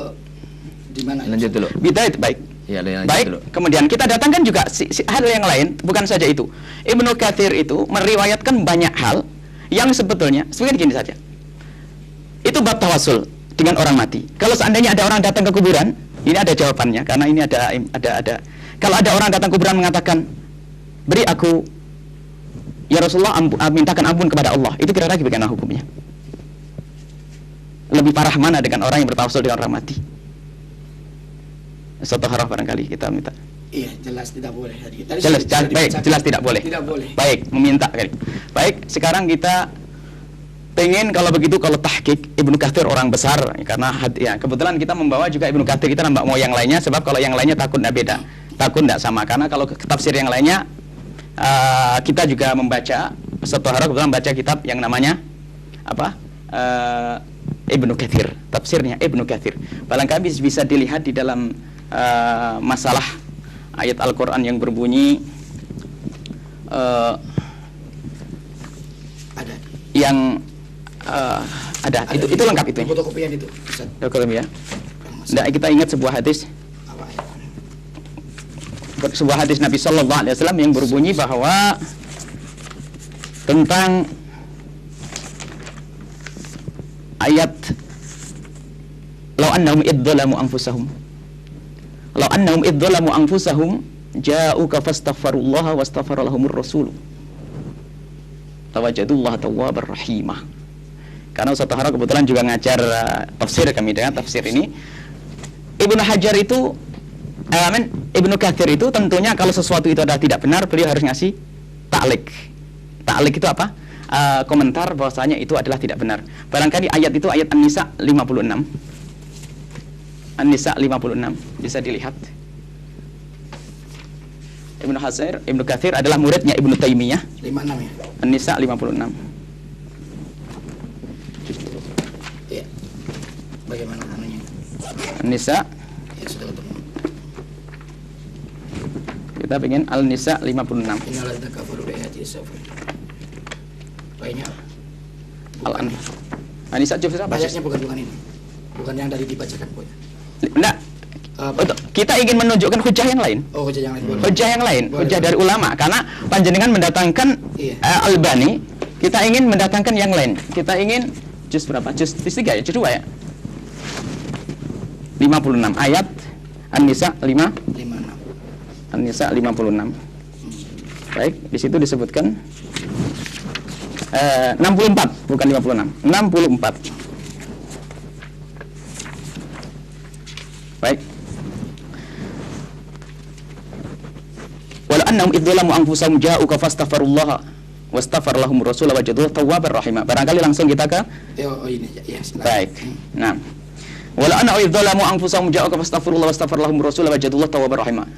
di mana? Lanjut dulu. Bidayat, baik. Ya, baik, dulu. Kemudian kita datangkan juga hal yang lain, bukan saja itu. Ibnu Katsir itu meriwayatkan banyak hal yang sebetulnya gini saja. Itu bab tawasul dengan orang mati. Kalau seandainya ada orang datang ke kuburan, ini ada jawabannya, karena ini ada. Kalau ada orang datang ke kuburan mengatakan, beri aku ya Rasulullah, mintakan ampun kepada Allah, itu kira-kira bagaimana hukumnya? Lebih parah mana dengan orang yang bertawasul dengan orang mati? Satu haraf barangkali kita minta. Iya, jelas tidak boleh. Jelas tidak boleh. Tidak boleh. Baik, meminta. Baik, sekarang kita pengen kalau begitu, kalau tahqiq Ibnu Katsir orang besar, karena ya, kebetulan kita membawa juga Ibnu Katsir, kita nambah mau yang lainnya, sebab kalau yang lainnya takut tidak beda, takut tidak sama, karena kalau tafsir yang lainnya kita juga membaca, satu harap kebetulan baca kitab yang namanya apa? Ibnu Katsir, tafsirnya Ibnu Katsir. Barangkali bisa dilihat di dalam masalah ayat Al-Quran yang berbunyi yang Ada. Ada Itu lengkap itu. Fotokopian itu. Ustaz. Ya. Nggak, kita ingat sebuah hadis. Apa ya? Sebuah hadis Nabi Sallallahu Alaihi Wasallam yang berbunyi bahwa tentang ayat law annahum idzalamu anfusahum ja'uka fastaghfirullaha wastaghfara lahumur rasul tawajjadullaha tawwabar rahimah. Karena Ustaz Tahara kebetulan juga ngajar tafsir, kami dengan tafsir ini. Ibnu Hajar itu Ibnu Katsir itu tentunya kalau sesuatu itu adalah tidak benar, beliau harus ngasih ta'liq. Ta'liq itu apa? Komentar bahwasanya itu adalah tidak benar. Barangkali ayat itu ayat An-Nisa 56. An-Nisa 56 bisa dilihat. Ibnu Katsir adalah muridnya Ibnu Taimiyah. 56 ya. An-Nisa 56. Iya. Bagaimana anunya? An-Nisa. Ya sudah ketemu. Kita pengen Al-Nisa 56. Innalladzina kafaru bi ayati safar. Baiknya. Al-Anfal. An-Nisa juz apa? Ayatnya bukan ini. Bukan yang tadi dibacakan, Bu. Enggak. Kita ingin menunjukkan hujah yang lain. Oh, hujah yang lain. Boleh. Hujah yang lain, Boleh. hujah dari ulama. Karena panjenengan mendatangkan Albani, kita ingin mendatangkan yang lain. Kita ingin juz berapa? Juz 3 ya, juz 2 ya. 56 ayat An-Nisa 56. An-Nisa 56. Baik, di situ disebutkan 64, bukan 56. 64. Baik. Wala annahum idzalamu anfusahum ja'uka fastaghfirullaha wastaghfar lahumur rasul wajadu tawwabar rahimah. Barangkali langsung kita ke ini ya, silakan. baik. Nah. Wala annahum idzalamu anfusahum ja'uka fastaghfirullaha wastaghfar lahumur rasul wajadu tawwabar rahimah.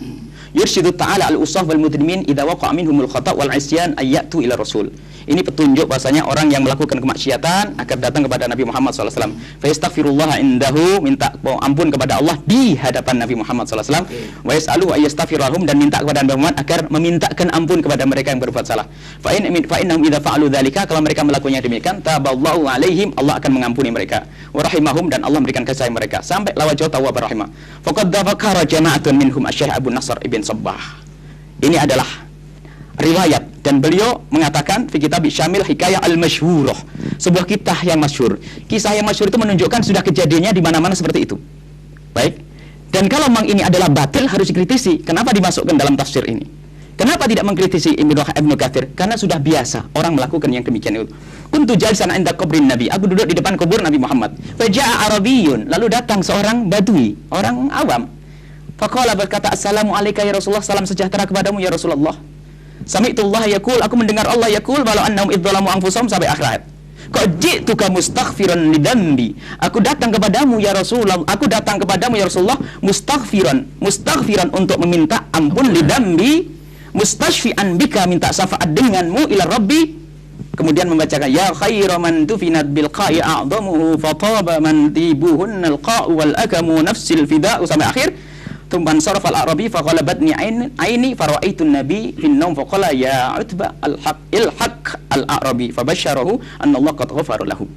Yurshidu ta'ala al-usaf wal mudrimin idza waqa'a minhumul khata' wal 'isyan ayyatu ila rasul. Ini petunjuk bahasanya orang yang melakukan kemaksiatan agar datang kepada Nabi Muhammad SAW. Fa yastaghfirullah indahu, minta ampun kepada Allah di hadapan Nabi Muhammad SAW. Wa yas'alu ayyastaghfirahum, dan minta kepada Nabi Muhammad agar memintakan ampun kepada mereka yang berbuat salah. Fa innahum idza fa'alu dzalika, kalau mereka melakukannya demikian, taballahu alaihim, Allah akan mengampuni mereka. Wa rahimahum, dan Allah memberikan kasih sayang mereka sampai lawajhu tawwab rahimah. Faqad dzakara jama'atun minhum Asy-Syaikh Abu Nasr Ibn Sabbah. Ini adalah riwayat, dan beliau mengatakan fi kitab Syamil Hikayah Al-Masyhurah, sebuah kisah yang masyhur. Kisah yang masyhur itu menunjukkan sudah kejadiannya di mana-mana seperti itu. Baik. Dan kalau memang ini adalah batil, harus dikritisi. Kenapa dimasukkan dalam tafsir ini? Kenapa tidak mengkritisi Ibnu Katsir? Karena sudah biasa orang melakukan yang demikian itu. Kuntu jalisan 'inda qabrin Nabi. Aku duduk di depan kubur Nabi Muhammad. Fa ja'a Arabiyyun, lalu datang seorang badui, orang awam. Faqala, berkata, "Assalamu alayka ya Rasulullah, salam sejahtera kepadamu ya Rasulullah." Sami'tullah yaqul, aku mendengar Allah yaqul walau annahum idzalamu anfusahum, sampai akhirat. Qad ji'tuka mustaghfiran lidambi. Aku datang kepadamu ya Rasulullah, aku datang kepadamu ya Rasulullah mustaghfiran untuk meminta ampun, lidambi mustashfi'an bika, minta syafaat denganmu ila Rabbi. Kemudian membacakan ya khairu man tufinat bil qa'i a'dhamuhu fataba man tibuhunnal qa'u wal akamu nafsil fida'u, sampai akhir. Tumban saraf al-Arabi faghalabatni aini fara'aitun nabi fin naum faqala ya Utbah ilhaq al-Arabi fabasyarahu anna Allah qad ghafara lahu.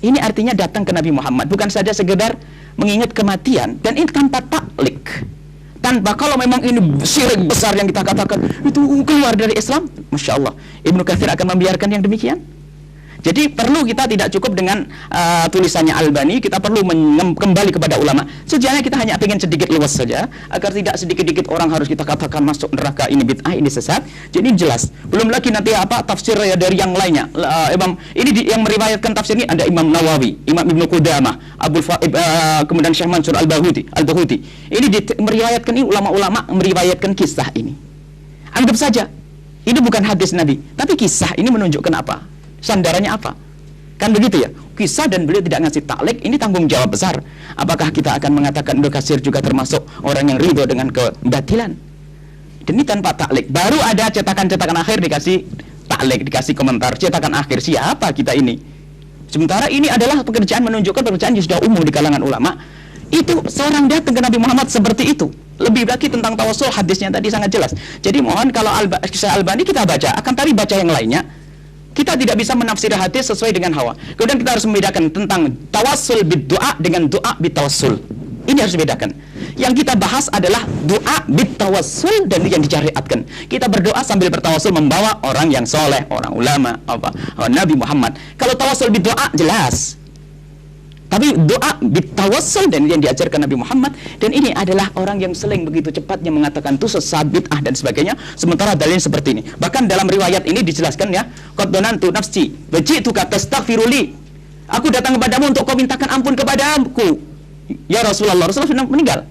Ini artinya datang ke Nabi Muhammad bukan saja sekedar mengingat kematian, dan ini tanpa taklik, tanpa kalau memang ini syirik besar yang kita katakan itu keluar dari Islam, Masya Allah, Ibnu Katsir akan membiarkan yang demikian. Jadi perlu kita tidak cukup dengan tulisannya Albani, kita perlu kembali kepada ulama. Sejauhnya kita hanya ingin sedikit luas saja, agar tidak sedikit-sedikit orang harus kita katakan masuk neraka, ini bid'ah, ini sesat. Jadi jelas. Belum lagi nanti apa tafsir dari yang lainnya. Yang meriwayatkan tafsir ini ada Imam Nawawi, Imam Ibnu Qudamah, kemudian Syekh Mansur Al-Bahuti. Ini meriwayatkan, ini ulama-ulama meriwayatkan kisah ini. Anggap saja ini bukan hadis Nabi, tapi kisah ini menunjukkan apa? Sandarannya apa? Kan begitu ya? Kisah, dan beliau tidak ngasih taklik, ini tanggung jawab besar. Apakah kita akan mengatakan Ibnu Katsir juga termasuk orang yang ridho dengan kebatilan? Dan ini tanpa taklik. Baru ada cetakan-cetakan akhir dikasih taklik, dikasih komentar. Cetakan akhir, siapa kita ini? Sementara ini adalah menunjukkan pekerjaan yang sudah umum di kalangan ulama. Itu seorang datang ke Nabi Muhammad seperti itu. Lebih lagi tentang tawassul, hadisnya tadi sangat jelas. Jadi mohon kalau kisah Albani kita baca, akan tadi baca yang lainnya. Kita tidak bisa menafsir hadis sesuai dengan hawa. Kemudian kita harus membedakan tentang tawassul bid-du'a dengan doa bitawassul. Ini harus dibedakan. Yang kita bahas adalah doa bitawassul dan yang disyariatkan. Kita berdoa sambil bertawassul membawa orang yang soleh, orang ulama, Nabi Muhammad. Kalau tawassul bid-du'a jelas. Tapi doa bitawassul dan yang diajarkan Nabi Muhammad, dan ini adalah orang yang sering begitu cepatnya mengatakan itu sesat, bid'ah dan sebagainya, sementara dalilnya seperti ini. Bahkan dalam riwayat ini dijelaskan ya, qad donantu nafsi wa ji'tuka tastaghfiruli. Aku datang kepadamu untuk kau mintakan ampun kepadaku. Ya Rasulullah, Rasulullah sudah meninggal.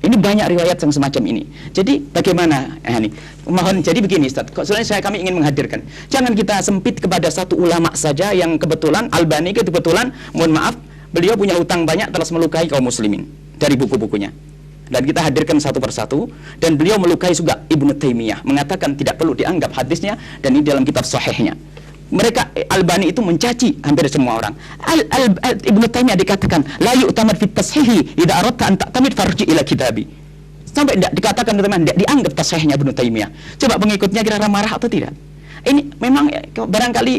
Ini banyak riwayat yang semacam ini. Jadi bagaimana? Mohon, jadi begini Ustaz, sebenarnya kami ingin menghadirkan, jangan kita sempit kepada satu ulama saja yang kebetulan Albani kebetulan, mohon maaf, beliau punya hutang banyak telah melukai kaum muslimin dari buku-bukunya. Dan kita hadirkan satu persatu, dan beliau melukai juga Ibnu Taimiyah, mengatakan tidak perlu dianggap hadisnya, dan ini dalam kitab sahihnya. Mereka Albani itu mencaci hampir semua orang. Ibnu Taimiyah dikatakan la yu'tamad fit tashihi idza aradta an ta'tamid farji ila kitabi. Sampai tidak dikatakan teman-teman, tidak dianggap tasihnya Ibnu Taimiyah. Coba pengikutnya kira-kira marah atau tidak? Ini memang barangkali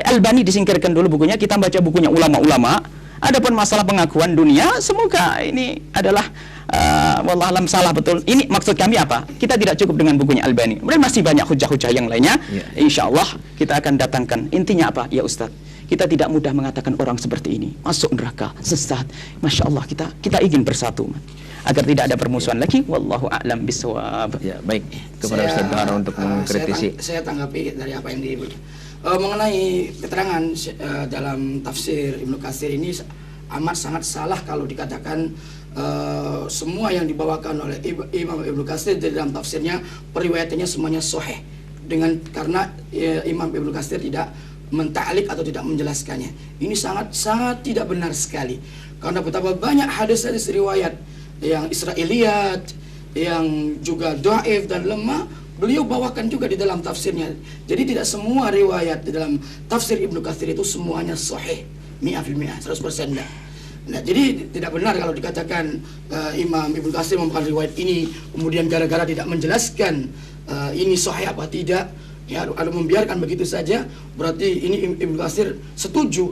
Albani disingkirkan dulu bukunya, kita baca bukunya ulama-ulama. Adapun masalah pengakuan dunia, semoga ini adalah wallahualam salah betul. Ini maksud kami apa? Kita tidak cukup dengan bukunya Albani. Kemudian masih banyak hujah-hujah yang lainnya. Insya Allah kita akan datangkan. Intinya apa? Ya Ustadz, kita tidak mudah mengatakan orang seperti ini masuk neraka, sesat. Masya Allah, kita ingin bersatu agar tidak ada permusuhan lagi. Wallahu a'lam bishawab. Ya, baik. Kepada Ustaz Bahar untuk mengkritisi. Saya tanggapi dari apa yang mengenai keterangan dalam tafsir Ibnu Katsir ini amat sangat salah kalau dikatakan semua yang dibawakan oleh Imam Ibnu Katsir dalam tafsirnya periwayatannya semuanya sahih, karena Imam Ibnu Katsir tidak menta'lik atau tidak menjelaskannya. Ini sangat tidak benar sekali, karena betapa banyak hadis-hadis riwayat yang Israiliyat, yang juga dhaif dan lemah, beliau bawakan juga di dalam tafsirnya. Jadi tidak semua riwayat di dalam tafsir Ibnu Katsir itu semuanya sahih 100%, 100%. Nah, jadi tidak benar kalau dikatakan Imam Ibnu Katsir membawakan riwayat ini kemudian gara-gara tidak menjelaskan ini sahih apa tidak, ya, ada membiarkan begitu saja berarti ini Ibnu Katsir setuju.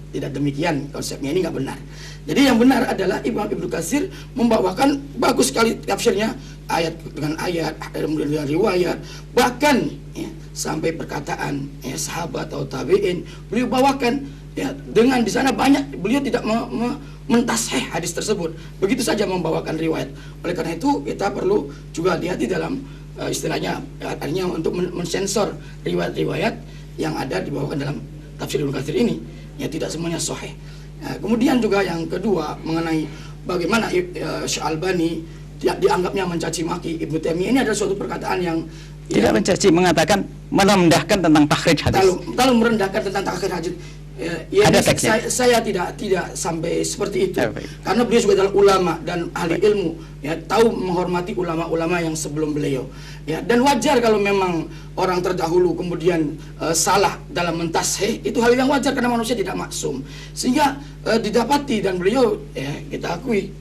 Tidak demikian konsepnya, ini nggak benar. Jadi yang benar adalah Imam Ibnu Katsir membawakan bagus sekali tafsirnya, ayat dengan ayat, kemudian dengan riwayat, bahkan ya, sampai perkataan sahabat atau tabi'in beliau bawakan, ya, dengan di sana banyak beliau tidak mentasheh hadis tersebut, begitu saja membawakan riwayat. Oleh karena itu kita perlu juga lihat di dalam istilahnya artinya untuk mensensor riwayat-riwayat yang ada dibawakan dalam tafsir Ibnu Katsir ini, ya tidak semuanya sahih. Kemudian juga yang kedua mengenai bagaimana Syekh Albani dianggapnya mencaci maki Ibnu Taimiyah, ini adalah suatu perkataan yang tidak mencaci, mengatakan merendahkan tentang takhrij hadis. Kalau merendahkan tentang takhrij hadis, ada teksnya. Saya tidak sampai seperti itu. Karena beliau juga adalah ulama dan ahli ilmu, ya, tahu menghormati ulama-ulama yang sebelum beliau. Ya, dan wajar kalau memang orang terdahulu kemudian salah dalam mentasheh, itu hal yang wajar karena manusia tidak maksum. Sehingga didapati dan beliau, ya, kita akui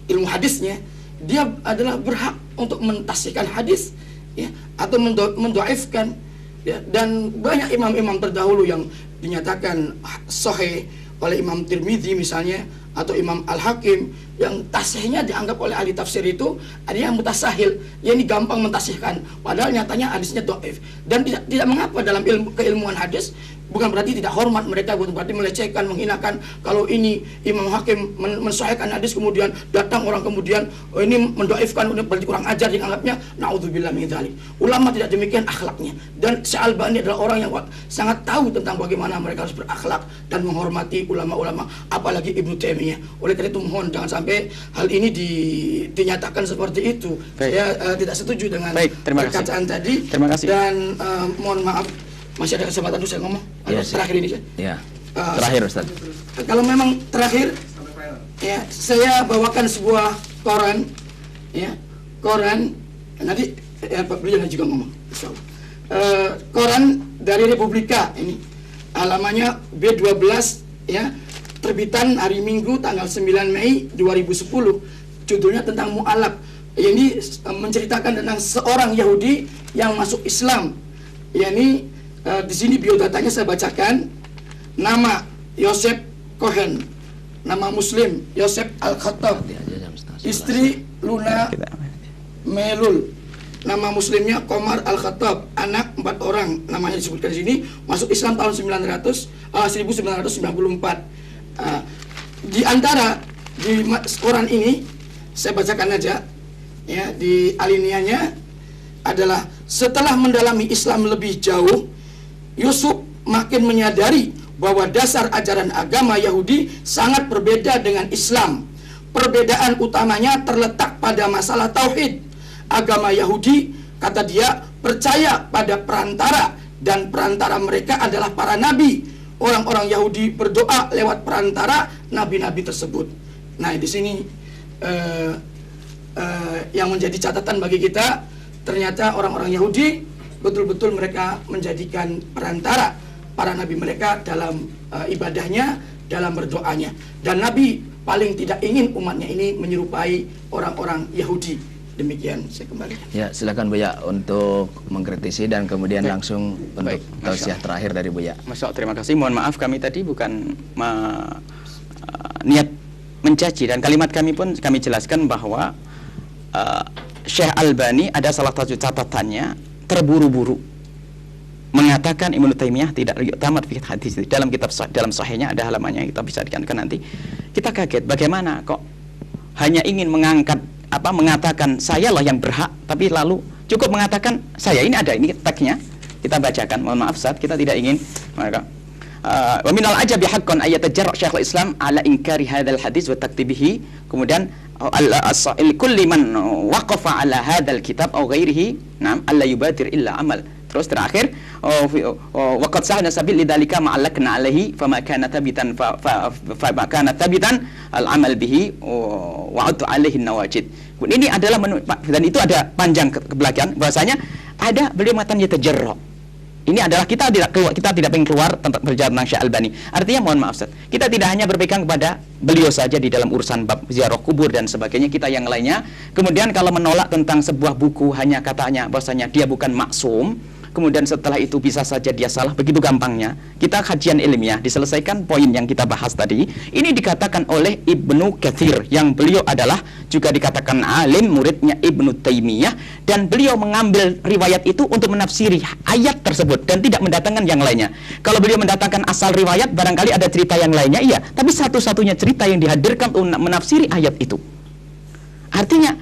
ilmu hadisnya, dia adalah berhak untuk mentashihkan hadis, ya, atau mendoaifkan. Ya, dan banyak imam-imam terdahulu yang dinyatakan sahih oleh Imam Tirmidzi misalnya atau Imam Al-Hakim, yang tasihnya dianggap oleh ahli tafsir itu ada yang mutasahil, ya, ini gampang mentasihkan, padahal nyatanya hadisnya dhaif. Dan tidak mengapa dalam keilmuan hadis, bukan berarti tidak hormat mereka, bukan berarti melecehkan, menghinakan. Kalau ini Imam Hakim mensahihkan hadis kemudian datang orang kemudian ini mendoifkan, berarti kurang ajar dianggapnya. Naudzubillah min dzalik. Ulama tidak demikian akhlaknya. Dan Syekh Albani adalah orang yang sangat tahu tentang bagaimana mereka harus berakhlak dan menghormati ulama-ulama, apalagi Ibnu Taimiyah. Oleh karena itu mohon jangan sampai hal ini dinyatakan seperti itu. Baik. Saya tidak setuju dengan perkataan tadi. Terima kasih. Dan mohon maaf, masih ada kesempatan untuk saya ngomong? Ya, terakhir ini saya. Ya. Terakhir Ustaz. Kalau memang terakhir, ya, saya bawakan sebuah koran, ya, koran. Nanti Pak Beliau juga ngomong, insyaallah. Koran dari Republika ini, alamannya B12, ya, terbitan hari Minggu tanggal 9 Mei 2010. Judulnya tentang mu'alaf. ini menceritakan tentang seorang Yahudi yang masuk Islam. Ini di sini biodatanya saya bacakan. Nama Yosef Cohen, nama Muslim Yosef Al-Khattab, istri Luna Melul, nama Muslimnya Komar Al-Khattab, anak 4 orang, namanya disebutkan di sini, masuk Islam tahun 1994. Di antara di koran ini saya bacakan aja ya, di alinianya adalah setelah mendalami Islam lebih jauh, Yusuf makin menyadari bahwa dasar ajaran agama Yahudi sangat berbeda dengan Islam. Perbedaan utamanya terletak pada masalah tauhid. Agama Yahudi, kata dia, percaya pada perantara, dan perantara mereka adalah para nabi. Orang-orang Yahudi berdoa lewat perantara nabi-nabi tersebut. Nah, di sini yang menjadi catatan bagi kita, ternyata orang-orang Yahudi betul-betul mereka menjadikan perantara para nabi mereka dalam ibadahnya, dalam berdoanya. Dan Nabi paling tidak ingin umatnya ini menyerupai orang-orang Yahudi. Demikian, saya kembali. Ya, silakan Buya untuk mengkritisi dan kemudian langsung untuk tausiah terakhir dari Buya. Masya Allah, terima kasih. Mohon maaf kami tadi bukan niat mencaci, dan kalimat kami pun kami jelaskan bahwa Syekh Albani ada salah satu catatannya, terburu-buru mengatakan Ibnu Taimiyah tidak tamat fikih hadis. Dalam kitab dalam sahihnya ada halamannya, kita bisa dikatakan nanti. Kita kaget bagaimana kok hanya ingin mengatakan saya lah yang berhak, tapi lalu cukup mengatakan saya. Ini ada, ini teksnya kita bacakan. Mohon maaf Ustaz, kita tidak ingin maka wa minal ajabi haqqan ayatajarra Syekhul Islam ala inkari hadzal hadis wa taktibihi. Kemudian al-asail kulli man waqafa ala hadzal kitab aw ghairihi nam alla yubadir illa amal. Terus terakhir waqad sahana sabil lidzalika ma'allakna alaihi fama kana tabitan fa kana tabitan al-amal bihi wa atu alaihi nawajid. Ini adalah dan itu ada panjang ke belakang bahwasanya ada beliau mengatakan yatajarra. Ini adalah kita tidak pengen keluar tentang berbicara tentang Syekh Albani. Artinya mohon maaf Ustaz, kita tidak hanya berpegang kepada beliau saja di dalam urusan bab ziarah kubur dan sebagainya, kita yang lainnya. Kemudian kalau menolak tentang sebuah buku hanya katanya bahwasanya dia bukan maksum, kemudian setelah itu bisa saja dia salah, begitu gampangnya. Kita kajian ilmiah, diselesaikan poin yang kita bahas tadi. Ini dikatakan oleh Ibnu Katsir, yang beliau adalah juga dikatakan alim, muridnya Ibnu Taimiyah, dan beliau mengambil riwayat itu untuk menafsiri ayat tersebut dan tidak mendatangkan yang lainnya. Kalau beliau mendatangkan asal riwayat, barangkali ada cerita yang lainnya, iya, tapi satu-satunya cerita yang dihadirkan untuk menafsiri ayat itu. Artinya,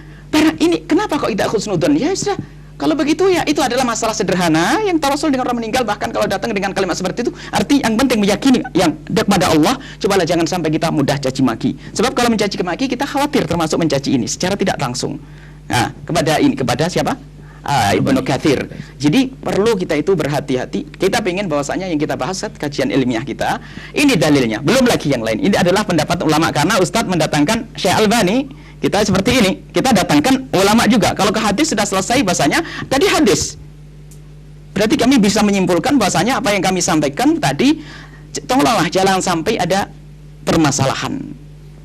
ini kenapa kok tidak husnudzon? Ya sudah, kalau begitu ya itu adalah masalah sederhana yang tawasul dengan orang meninggal. Bahkan kalau datang dengan kalimat seperti itu, arti yang penting meyakini yang kepada Allah. Cobalah jangan sampai kita mudah caci maki. Sebab kalau mencaci maki kita khawatir termasuk mencaci ini secara tidak langsung. Nah, kepada siapa? Ibnu Katsir. Jadi perlu kita itu berhati-hati. Kita ingin bahwasanya yang kita bahas kajian ilmiah kita, ini dalilnya. Belum lagi yang lain. Ini adalah pendapat ulama, karena Ustadz mendatangkan Syekh Albani. Kita seperti ini, kita datangkan ulama juga. Kalau ke hadis sudah selesai bahasanya, tadi hadis. Berarti kami bisa menyimpulkan bahasanya apa yang kami sampaikan tadi, tolonglah jangan sampai ada permasalahan.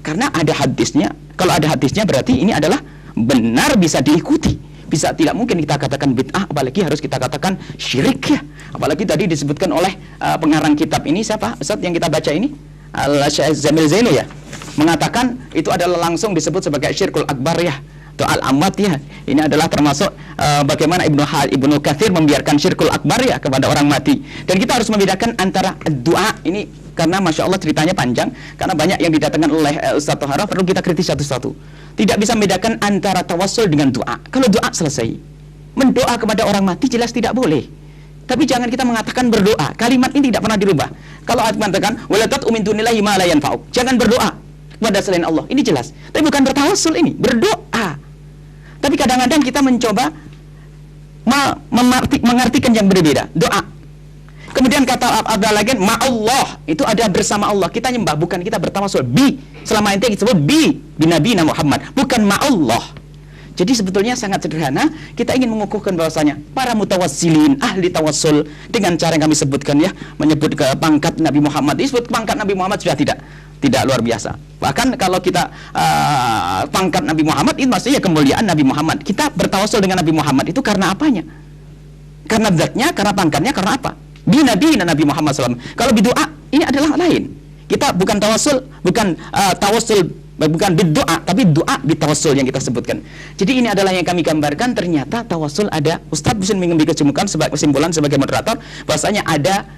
Karena ada hadisnya. Kalau ada hadisnya berarti ini adalah benar, bisa diikuti. Bisa, tidak mungkin kita katakan bid'ah, apalagi harus kita katakan syirik ya. Apalagi tadi disebutkan oleh pengarang kitab ini, siapa Ustaz yang kita baca ini? Al-Syekh Jamil Zainu ya, mengatakan itu adalah langsung disebut sebagai syirkul akbar ya, atau al-amwat ya. Ini adalah termasuk bagaimana Ibnu Katsir membiarkan syirkul akbar ya kepada orang mati. Dan kita harus membedakan antara doa ini, karena Masya Allah ceritanya panjang, karena banyak yang didatangkan oleh Ustaz Tohara, perlu kita kritis satu-satu. Tidak bisa membedakan antara tawassul dengan doa. Kalau doa selesai, mendoa kepada orang mati jelas tidak boleh. Tapi jangan kita mengatakan berdoa. Kalimat ini tidak pernah dirubah. Kalau mengatakan wala tad'u min dunillahi ma la yanfa'uk, jangan berdoa kepada selain Allah, ini jelas. Tapi bukan bertawassul, ini berdoa. Tapi kadang-kadang kita mencoba mengartikan yang berbeda. Doa. Kemudian kata Abdul lagi ma'allah, itu ada bersama Allah. Kita nyembah, bukan kita bertawassul. Selama ini disebut bi Nabi Muhammad, bukan ma'allah. Jadi sebetulnya sangat sederhana. Kita ingin mengukuhkan bahwasanya para mutawassilin, ahli tawassul, dengan cara yang kami sebutkan ya, menyebut ke pangkat Nabi Muhammad. Disebut pangkat Nabi Muhammad sudah tidak tidak luar biasa. Bahkan kalau kita pangkat Nabi Muhammad itu maksudnya kemuliaan Nabi Muhammad. Kita bertawasul dengan Nabi Muhammad itu karena apanya? Karena zatnya, karena pangkatnya, karena apa? Nabi Muhammad SAW. Kalau berdoa ini adalah lain. Kita bukan tawasul, bukan tawasul, bukan berdoa, tapi doa bitawassul yang kita sebutkan. Jadi ini adalah yang kami gambarkan. Ternyata tawasul ada. Ustadz bisa mengambil kesimpulan sebagai kesimpulan sebagai moderator bahwasanya ada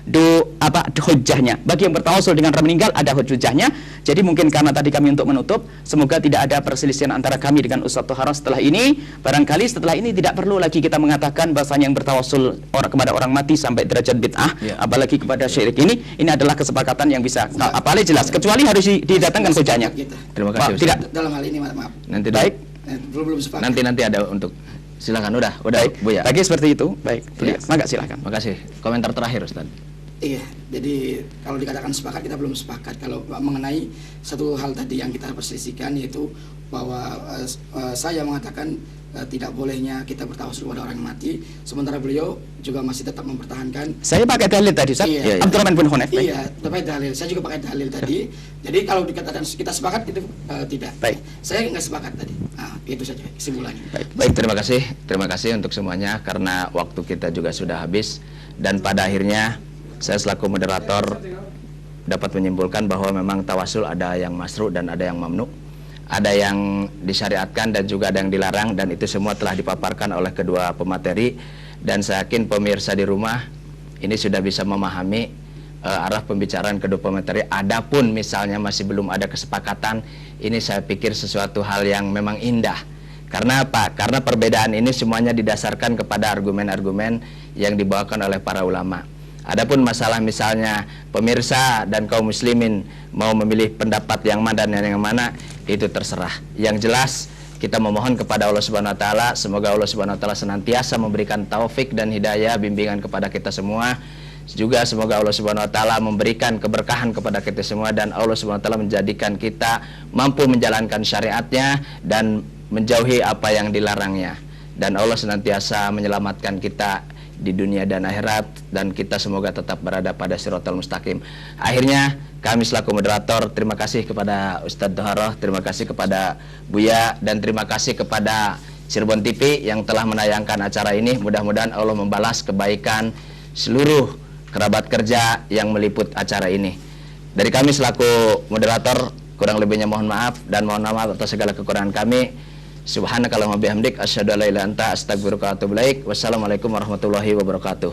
hujjahnya. Bagi yang bertawasul dengan orang meninggal ada hujjahnya. Jadi mungkin karena tadi kami untuk menutup, semoga tidak ada perselisihan antara kami dengan Ustadz Toharo setelah ini. Barangkali setelah ini tidak perlu lagi kita mengatakan bahwasanya yang bertawasul kepada orang mati sampai derajat bid'ah, apalagi kepada syirik ini adalah kesepakatan yang bisa apalagi jelas, kecuali harus didatangkan hujjahnya. Terima kasih. Tidak dalam hal ini maaf. Nanti baik. Belum sepakat. Nanti ada untuk silakan udah baik. Bu ya. Bagi seperti itu, baik. Ya. Maka silakan. Makasih. Komentar terakhir Ustaz. Iya, jadi kalau dikatakan sepakat kita belum sepakat kalau mengenai satu hal tadi yang kita perselisihkan, yaitu bahwa saya mengatakan tidak bolehnya kita bertawasul kepada orang mati, sementara beliau juga masih tetap mempertahankan. Saya pakai dalil tadi, Ustaz. Iya. Abdurrahman bin Hunayf. Iya, pakai dalil. Saya juga pakai dalil tadi. Jadi kalau dikatakan kita sepakat itu tidak. Baik. Saya nggak sepakat tadi. Itu saja kesimpulannya. Baik, terima kasih. Terima kasih untuk semuanya karena waktu kita juga sudah habis dan pada akhirnya saya selaku moderator dapat menyimpulkan bahwa memang tawasul ada yang masru dan ada yang mamnu. Ada yang disyariatkan dan juga ada yang dilarang, dan itu semua telah dipaparkan oleh kedua pemateri, dan saya yakin pemirsa di rumah ini sudah bisa memahami arah pembicaraan kedua pemateri. Adapun misalnya masih belum ada kesepakatan, ini saya pikir sesuatu hal yang memang indah. Karena apa? Karena perbedaan ini semuanya didasarkan kepada argumen-argumen yang dibawakan oleh para ulama. Adapun masalah misalnya pemirsa dan kaum muslimin mau memilih pendapat yang mana dan yang mana, itu terserah. Yang jelas kita memohon kepada Allah Subhanahu wa taala, semoga Allah Subhanahu wa taala senantiasa memberikan taufik dan hidayah bimbingan kepada kita semua. Juga semoga Allah Subhanahu wa taala memberikan keberkahan kepada kita semua, dan Allah Subhanahu wa taala menjadikan kita mampu menjalankan syariatnya dan menjauhi apa yang dilarangnya. Dan Allah senantiasa menyelamatkan kita di dunia dan akhirat, dan kita semoga tetap berada pada Shiratal Mustaqim. Akhirnya kami selaku moderator terima kasih kepada Ustadz Toharo, terima kasih kepada Buya, dan terima kasih kepada Cirebon TV yang telah menayangkan acara ini. Mudah-mudahan Allah membalas kebaikan seluruh kerabat kerja yang meliput acara ini. Dari kami selaku moderator kurang lebihnya mohon maaf, dan mohon maaf atas segala kekurangan kami. Subhanakallahumma bihamdik asyhadu an la ilaha illa anta astaghfiruka wa atubu ilaik. Wassalamualaikum warahmatullahi wabarakatuh.